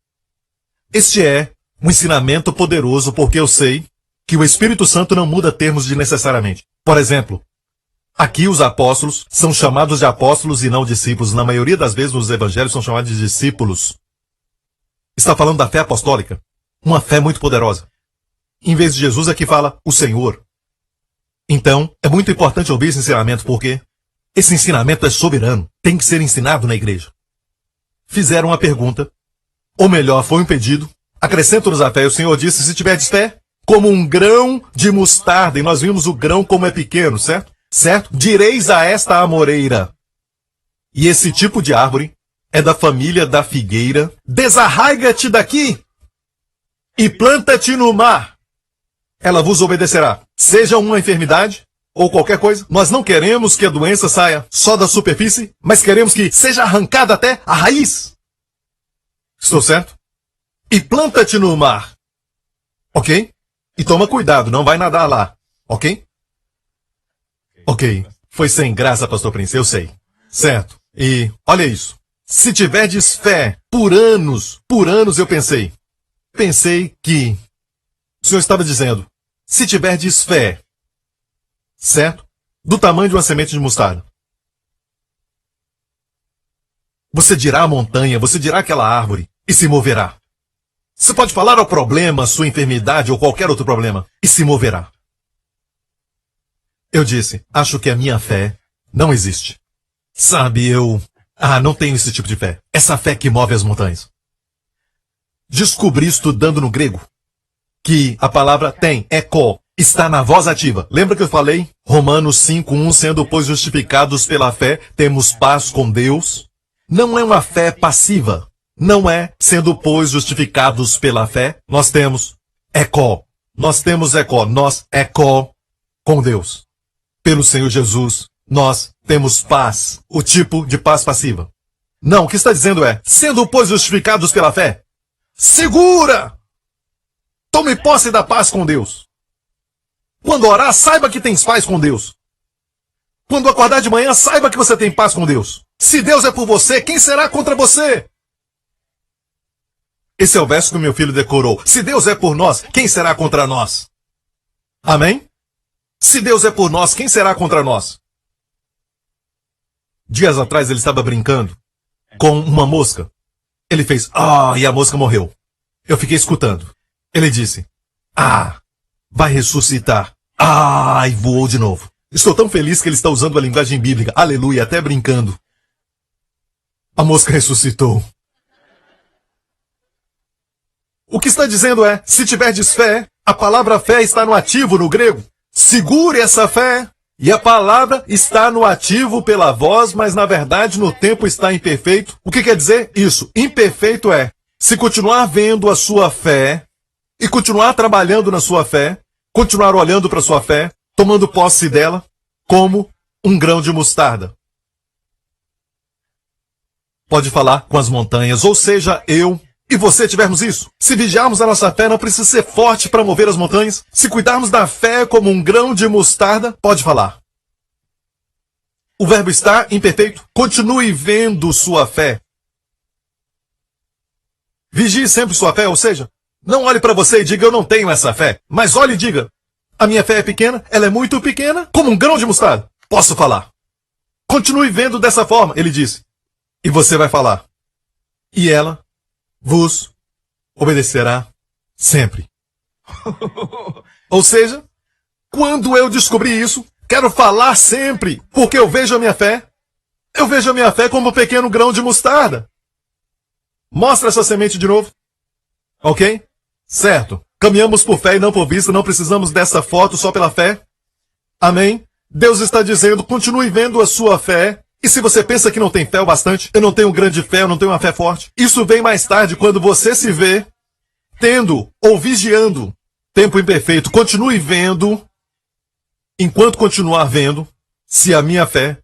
Este é um ensinamento poderoso, porque eu sei que o Espírito Santo não muda termos de necessariamente. Por exemplo, aqui os apóstolos são chamados de apóstolos e não discípulos. Na maioria das vezes nos evangelhos são chamados de discípulos. Está falando da fé apostólica. Uma fé muito poderosa. Em vez de Jesus aqui fala o Senhor. Então, é muito importante ouvir esse ensinamento, porque esse ensinamento é soberano. Tem que ser ensinado na igreja. Fizeram uma pergunta, ou melhor, foi um pedido. Acrescenta-nos a fé. O Senhor disse, se tiverdes fé, como um grão de mostarda. E nós vimos o grão como é pequeno, certo? Certo? Direis a esta amoreira. E esse tipo de árvore é da família da figueira. Desarraiga-te daqui e planta-te no mar. Ela vos obedecerá. Seja uma enfermidade ou qualquer coisa. Nós não queremos que a doença saia só da superfície, mas queremos que seja arrancada até a raiz. Estou certo? E planta-te no mar. Ok? E toma cuidado, não vai nadar lá. Ok? Ok. Foi sem graça, pastor Prince, eu sei. Certo. E olha isso. Se tiverdes fé por anos eu pensei que o Senhor estava dizendo, se tiverdes fé, certo? Do tamanho de uma semente de mostarda. Você dirá a montanha, você dirá aquela árvore e se moverá. Você pode falar ao problema, sua enfermidade ou qualquer outro problema e se moverá. Eu disse, acho que a minha fé não existe. Sabe, eu não tenho esse tipo de fé. Essa fé que move as montanhas. Descobri estudando no grego que a palavra tem, eco, está na voz ativa. Lembra que eu falei? Romanos 5:1, sendo pois justificados pela fé, temos paz com Deus. Não é uma fé passiva. Não é, sendo pois justificados pela fé, nós temos eco. Nós temos eco. Nós eco com Deus. Pelo Senhor Jesus, nós temos paz. O tipo de paz passiva. Não, o que está dizendo é, sendo pois justificados pela fé, segura! Tome posse da paz com Deus. Quando orar, saiba que tens paz com Deus. Quando acordar de manhã, saiba que você tem paz com Deus. Se Deus é por você, quem será contra você? Esse é o verso que o meu filho decorou. Se Deus é por nós, quem será contra nós? Amém? Se Deus é por nós, quem será contra nós? Dias atrás ele estava brincando com uma mosca. Ele fez, e a mosca morreu. Eu fiquei escutando. Ele disse, vai ressuscitar. E voou de novo. Estou tão feliz que ele está usando a linguagem bíblica. Aleluia, até brincando. A mosca ressuscitou. O que está dizendo é, se tiverdes fé, a palavra fé está no ativo no grego. Segure essa fé. E a palavra está no ativo pela voz, mas na verdade no tempo está imperfeito. O que quer dizer isso? Imperfeito é, se continuar vendo a sua fé, e continuar trabalhando na sua fé, continuar olhando para a sua fé, tomando posse dela como um grão de mostarda. Pode falar com as montanhas, ou seja, eu e você tivermos isso. Se vigiarmos a nossa fé, não precisa ser forte para mover as montanhas. Se cuidarmos da fé como um grão de mostarda, pode falar. O verbo está imperfeito. Continue vendo sua fé. Vigie sempre sua fé, ou seja, não olhe para você e diga, eu não tenho essa fé. Mas olhe e diga, a minha fé é pequena, ela é muito pequena, como um grão de mostarda. Posso falar. Continue vendo dessa forma, ele disse. E você vai falar. E ela vos obedecerá sempre. Ou seja, quando eu descobri isso, quero falar sempre, porque eu vejo a minha fé. Eu vejo a minha fé como um pequeno grão de mostarda. Mostra essa semente de novo. Ok? Certo. Caminhamos por fé e não por vista, não precisamos dessa foto só pela fé. Amém? Deus está dizendo, continue vendo a sua fé. E se você pensa que não tem fé o bastante, eu não tenho grande fé, eu não tenho uma fé forte. Isso vem mais tarde, quando você se vê tendo ou vigiando tempo imperfeito. Continue vendo, enquanto continuar vendo, se a minha fé,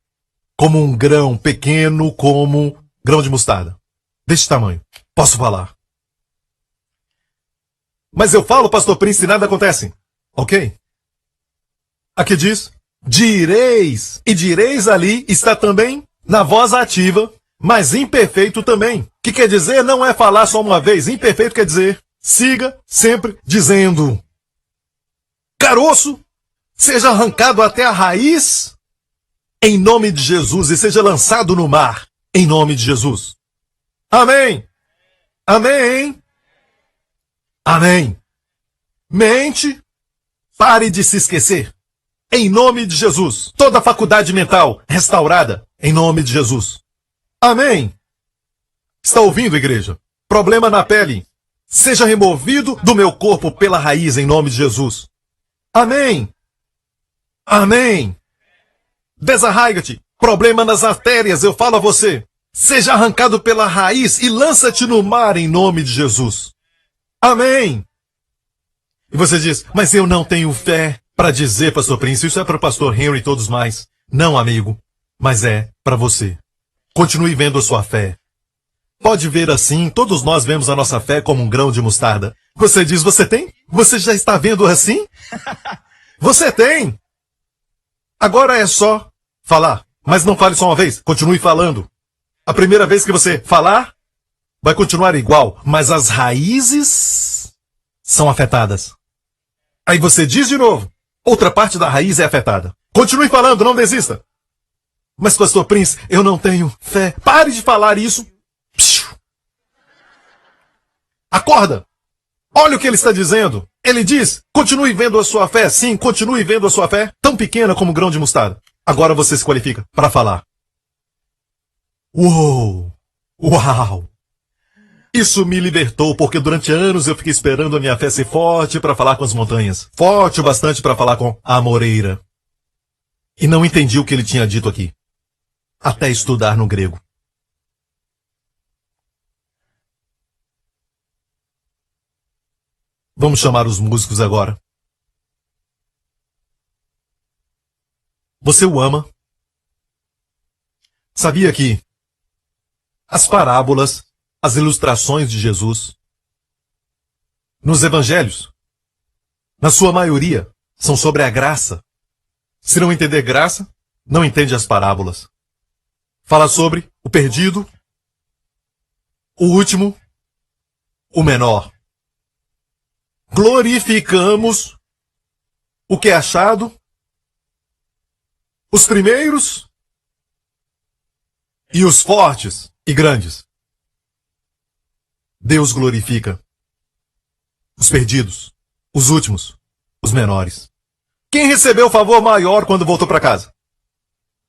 como um grão pequeno, como grão de mostarda. Deste tamanho. Posso falar. Mas eu falo, pastor Prince, e nada acontece. Ok? Aqui diz, direis. E direis ali está também na voz ativa, mas imperfeito também. Que quer dizer, não é falar só uma vez. Imperfeito quer dizer, siga sempre dizendo. Caroço, seja arrancado até a raiz, em nome de Jesus, e seja lançado no mar, em nome de Jesus. Amém. Amém. Amém. Mente, pare de se esquecer. Em nome de Jesus. Toda a faculdade mental restaurada. Em nome de Jesus. Amém. Está ouvindo, igreja? Problema na pele. Seja removido do meu corpo pela raiz, em nome de Jesus. Amém. Amém. Desarraiga-te. Problema nas artérias, eu falo a você. Seja arrancado pela raiz e lança-te no mar em nome de Jesus. Amém. E você diz, mas eu não tenho fé para dizer, pastor Prince, isso é para o pastor Henry e todos mais. Não, amigo, mas é para você. Continue vendo a sua fé. Pode ver assim, todos nós vemos a nossa fé como um grão de mostarda. Você diz, você tem? Você já está vendo assim? Você tem. Agora é só falar. Mas não fale só uma vez, continue falando. A primeira vez que você falar, vai continuar igual, mas as raízes são afetadas. Aí você diz de novo, outra parte da raiz é afetada. Continue falando, não desista. Mas, pastor Prince, eu não tenho fé. Pare de falar isso. Acorda. Olha o que ele está dizendo. Ele diz, continue vendo a sua fé. Sim, continue vendo a sua fé, tão pequena como um grão de mostarda. Agora você se qualifica para falar. Uou! Uau! Isso me libertou, porque durante anos eu fiquei esperando a minha fé ser forte para falar com as montanhas. Forte o bastante para falar com a amoreira. E não entendi o que ele tinha dito aqui. Até estudar no grego. Vamos chamar os músicos agora. Você o ama? Sabia que as parábolas, as ilustrações de Jesus, nos evangelhos, na sua maioria, são sobre a graça. Se não entender graça, não entende as parábolas. Fala sobre o perdido, o último, o menor. Glorificamos o que é achado, os primeiros e os fortes e grandes. Deus glorifica os perdidos, os últimos, os menores. Quem recebeu o favor maior quando voltou para casa?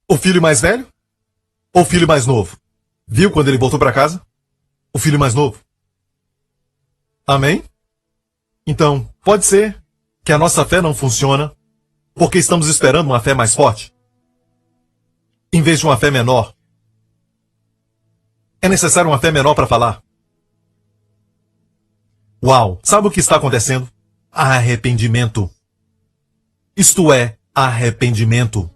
O filho mais velho ou o filho mais novo? Viu quando ele voltou para casa? O filho mais novo. Amém? Então, pode ser que a nossa fé não funciona porque estamos esperando uma fé mais forte, em vez de uma fé menor. É necessário uma fé menor para falar. Uau! Sabe o que está acontecendo? Arrependimento. Isto é, arrependimento.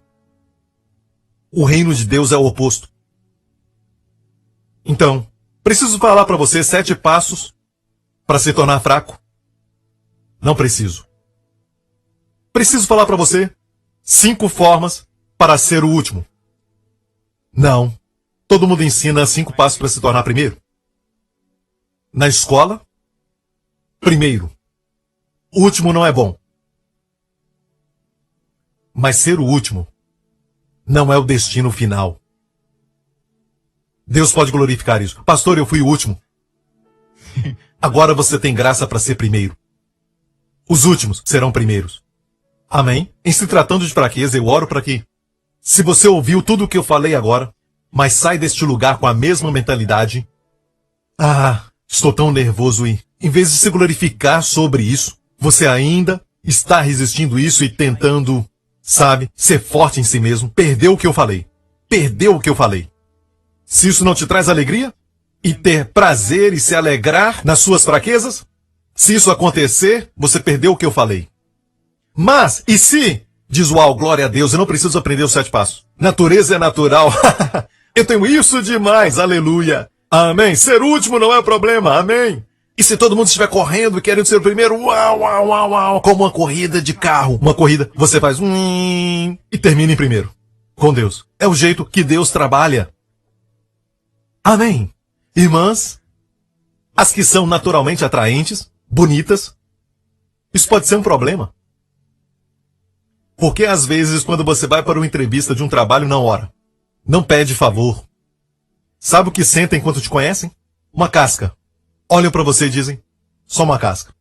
O reino de Deus é o oposto. Então, preciso falar para você 7 passos para se tornar fraco? Não preciso. Preciso falar para você 5 formas para ser o último? Não. Todo mundo ensina 5 passos para se tornar primeiro. Na escola, primeiro. O último não é bom. Mas ser o último não é o destino final. Deus pode glorificar isso. Pastor, eu fui o último. Agora você tem graça para ser primeiro. Os últimos serão primeiros. Amém? Em se tratando de fraqueza, eu oro para que, se você ouviu tudo o que eu falei agora, mas sai deste lugar com a mesma mentalidade, estou tão nervoso e, em vez de se glorificar sobre isso, você ainda está resistindo isso e tentando, ser forte em si mesmo. Perdeu o que eu falei. Perdeu o que eu falei. Se isso não te traz alegria, e ter prazer e se alegrar nas suas fraquezas, se isso acontecer, você perdeu o que eu falei. Mas, e se, diz Uau, glória a Deus, eu não preciso aprender os 7 passos. Natureza é natural. Eu tenho isso demais, aleluia. Amém. Ser o último não é problema, amém. E se todo mundo estiver correndo e querendo ser o primeiro, uau, uau, uau, uau, como uma corrida de carro. Uma corrida, você faz e termina em primeiro. Com Deus. É o jeito que Deus trabalha. Amém. Irmãs, as que são naturalmente atraentes, bonitas, isso pode ser um problema. Porque às vezes quando você vai para uma entrevista de um trabalho não ora. Não pede favor. Sabe o que sentem enquanto te conhecem? Uma casca. Olham para você e dizem, só uma casca.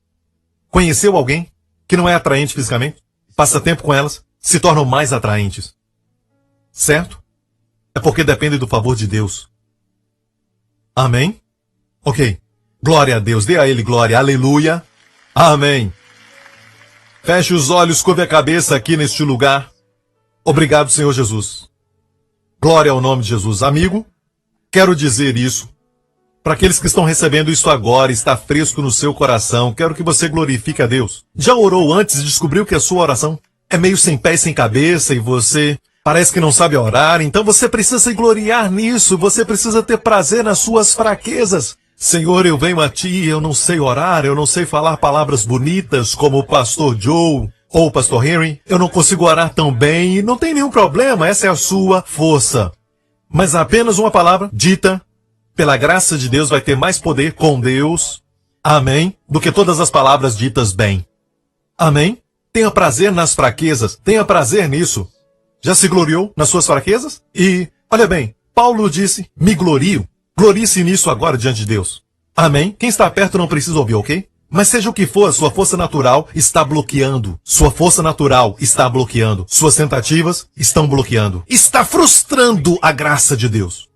Conheceu alguém que não é atraente fisicamente? Passa tempo com elas, se tornam mais atraentes. Certo? É porque depende do favor de Deus. Amém? Ok. Glória a Deus. Dê a Ele glória. Aleluia. Amém. Feche os olhos, curve a cabeça aqui neste lugar. Obrigado, Senhor Jesus. Glória ao nome de Jesus. Amigo, quero dizer isso. Para aqueles que estão recebendo isso agora, está fresco no seu coração, quero que você glorifique a Deus. Já orou antes e descobriu que a sua oração é meio sem pé e sem cabeça e você parece que não sabe orar, então você precisa se gloriar nisso, você precisa ter prazer nas suas fraquezas. Senhor, eu venho a Ti, eu não sei orar, eu não sei falar palavras bonitas como o pastor Joe ou o pastor Henry, eu não consigo orar tão bem e não tem nenhum problema, essa é a sua força. Mas apenas uma palavra dita pela graça de Deus vai ter mais poder com Deus, amém, do que todas as palavras ditas bem. Amém? Tenha prazer nas fraquezas, tenha prazer nisso. Já se gloriou nas suas fraquezas? E, olha bem, Paulo disse, me glorio. Glorie-se nisso agora diante de Deus. Amém? Quem está perto não precisa ouvir, ok? Mas seja o que for, a sua força natural está bloqueando. Sua força natural está bloqueando. Suas tentativas estão bloqueando. Está frustrando a graça de Deus.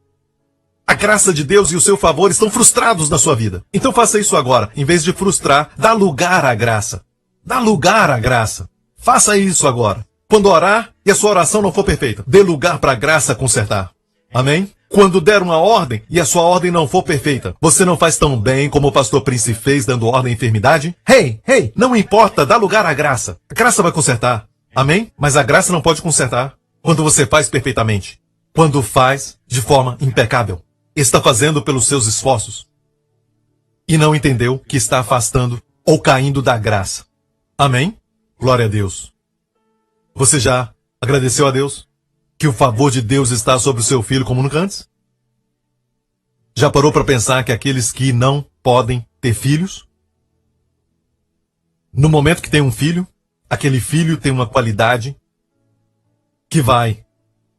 A graça de Deus e o seu favor estão frustrados na sua vida. Então faça isso agora. Em vez de frustrar, dá lugar à graça. Dá lugar à graça. Faça isso agora. Quando orar e a sua oração não for perfeita, dê lugar para a graça consertar. Amém? Quando der uma ordem e a sua ordem não for perfeita, você não faz tão bem como o pastor Prince fez dando ordem à enfermidade? Hey, não importa, dá lugar à graça. A graça vai consertar. Amém? Mas a graça não pode consertar quando você faz perfeitamente. Quando faz de forma impecável. Está fazendo pelos seus esforços. E não entendeu que está afastando ou caindo da graça. Amém? Glória a Deus. Você já agradeceu a Deus que o favor de Deus está sobre o seu filho como nunca antes? Já parou para pensar que aqueles que não podem ter filhos, no momento que tem um filho, aquele filho tem uma qualidade que vai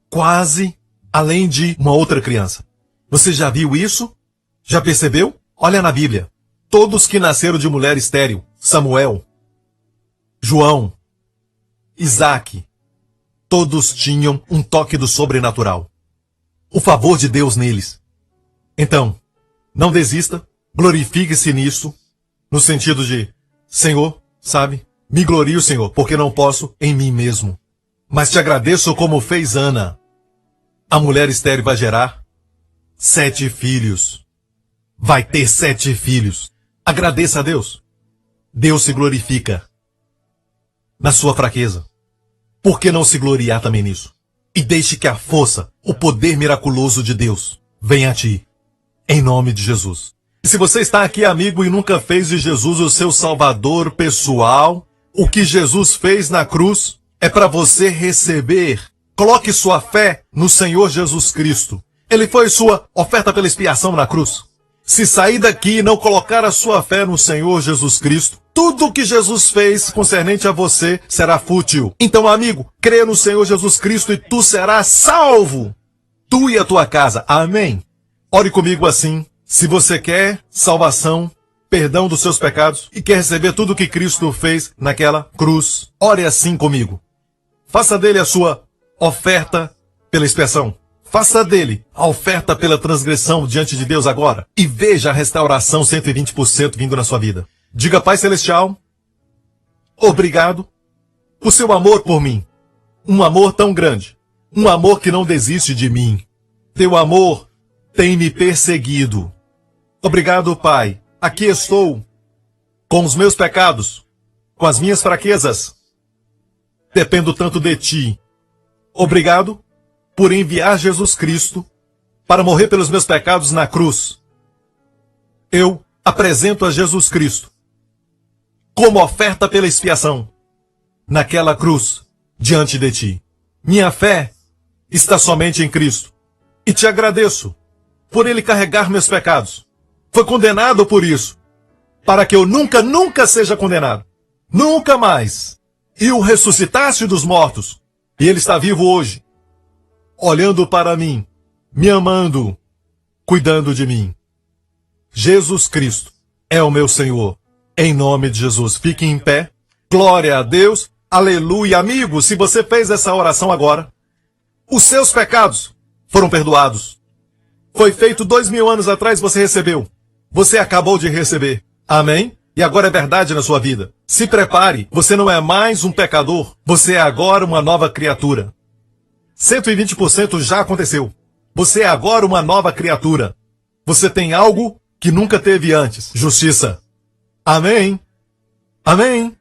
quase além de uma outra criança. Você já viu isso? Já percebeu? Olha na Bíblia. Todos que nasceram de mulher estéril, Samuel, João, Isaac, todos tinham um toque do sobrenatural. O favor de Deus neles. Então, não desista, glorifique-se nisso, no sentido de, Senhor, me glorio, Senhor, porque não posso em mim mesmo. Mas te agradeço como fez Ana. A mulher estéril vai gerar 7 filhos. Vai ter 7 filhos. Agradeça a Deus. Deus se glorifica na sua fraqueza. Por que não se gloriar também nisso? E deixe que a força, o poder miraculoso de Deus venha a ti. Em nome de Jesus. E se você está aqui, amigo, e nunca fez de Jesus o seu Salvador pessoal, o que Jesus fez na cruz é para você receber. Coloque sua fé no Senhor Jesus Cristo. Ele foi sua oferta pela expiação na cruz. Se sair daqui e não colocar a sua fé no Senhor Jesus Cristo, tudo o que Jesus fez concernente a você será fútil. Então, amigo, crê no Senhor Jesus Cristo e tu serás salvo. Tu e a tua casa. Amém? Ore comigo assim. Se você quer salvação, perdão dos seus pecados e quer receber tudo o que Cristo fez naquela cruz, ore assim comigo. Faça dele a sua oferta pela expiação. Faça dele a oferta pela transgressão diante de Deus agora e veja a restauração 120% vindo na sua vida. Diga, Pai Celestial, obrigado por seu amor por mim. Um amor tão grande. Um amor que não desiste de mim. Teu amor tem me perseguido. Obrigado, Pai. Aqui estou com os meus pecados, com as minhas fraquezas. Dependo tanto de ti. Obrigado por enviar Jesus Cristo para morrer pelos meus pecados na cruz. Eu apresento a Jesus Cristo como oferta pela expiação naquela cruz diante de ti. Minha fé está somente em Cristo. E te agradeço por ele carregar meus pecados. Foi condenado por isso, para que eu nunca seja condenado. Nunca mais. E o ressuscitaste dos mortos. E ele está vivo hoje, olhando para mim, me amando, cuidando de mim. Jesus Cristo é o meu Senhor. Em nome de Jesus, fique em pé. Glória a Deus. Aleluia. Amigo, se você fez essa oração agora, os seus pecados foram perdoados. Foi feito 2000 anos atrás, você recebeu. Você acabou de receber. Amém? E agora é verdade na sua vida. Se prepare, você não é mais um pecador. Você é agora uma nova criatura. 120% já aconteceu. Você é agora uma nova criatura. Você tem algo que nunca teve antes. Justiça. Amém? Amém?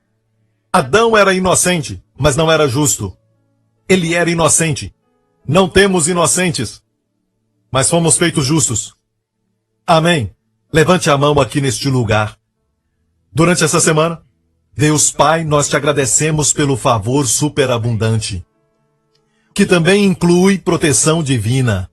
Adão era inocente, mas não era justo. Ele era inocente. Não temos inocentes, mas fomos feitos justos. Amém? Levante a mão aqui neste lugar. Durante essa semana, Deus Pai, nós te agradecemos pelo favor superabundante, que também inclui proteção divina.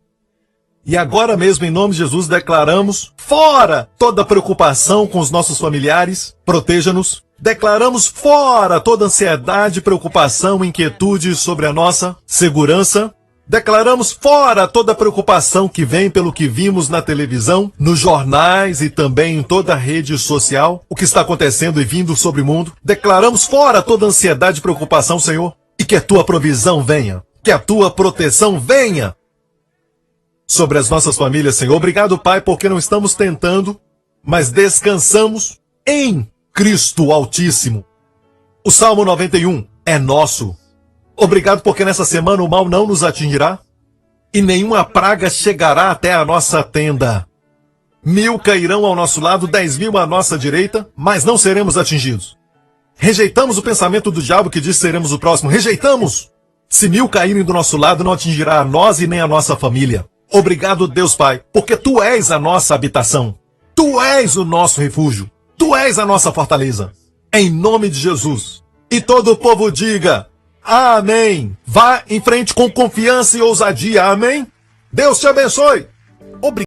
E agora mesmo, em nome de Jesus, declaramos fora toda preocupação com os nossos familiares, proteja-nos. Declaramos fora toda ansiedade, preocupação, inquietude sobre a nossa segurança. Declaramos fora toda preocupação que vem pelo que vimos na televisão, nos jornais e também em toda a rede social, o que está acontecendo e vindo sobre o mundo. Declaramos fora toda ansiedade e preocupação, Senhor, e que a tua provisão venha, que a tua proteção venha sobre as nossas famílias, Senhor. Obrigado, Pai, porque não estamos tentando, mas descansamos em Cristo Altíssimo. O Salmo 91 é nosso. Obrigado porque nessa semana o mal não nos atingirá e nenhuma praga chegará até a nossa tenda. 1000 cairão ao nosso lado, 10.000 à nossa direita, mas não seremos atingidos. Rejeitamos o pensamento do diabo que diz que seremos o próximo. Rejeitamos! Se 1000 caírem do nosso lado, não atingirá a nós e nem a nossa família. Obrigado, Deus Pai, porque Tu és a nossa habitação. Tu és o nosso refúgio. Tu és a nossa fortaleza. Em nome de Jesus. E todo o povo diga: amém. Vá em frente com confiança e ousadia. Amém. Deus te abençoe. Obrigado.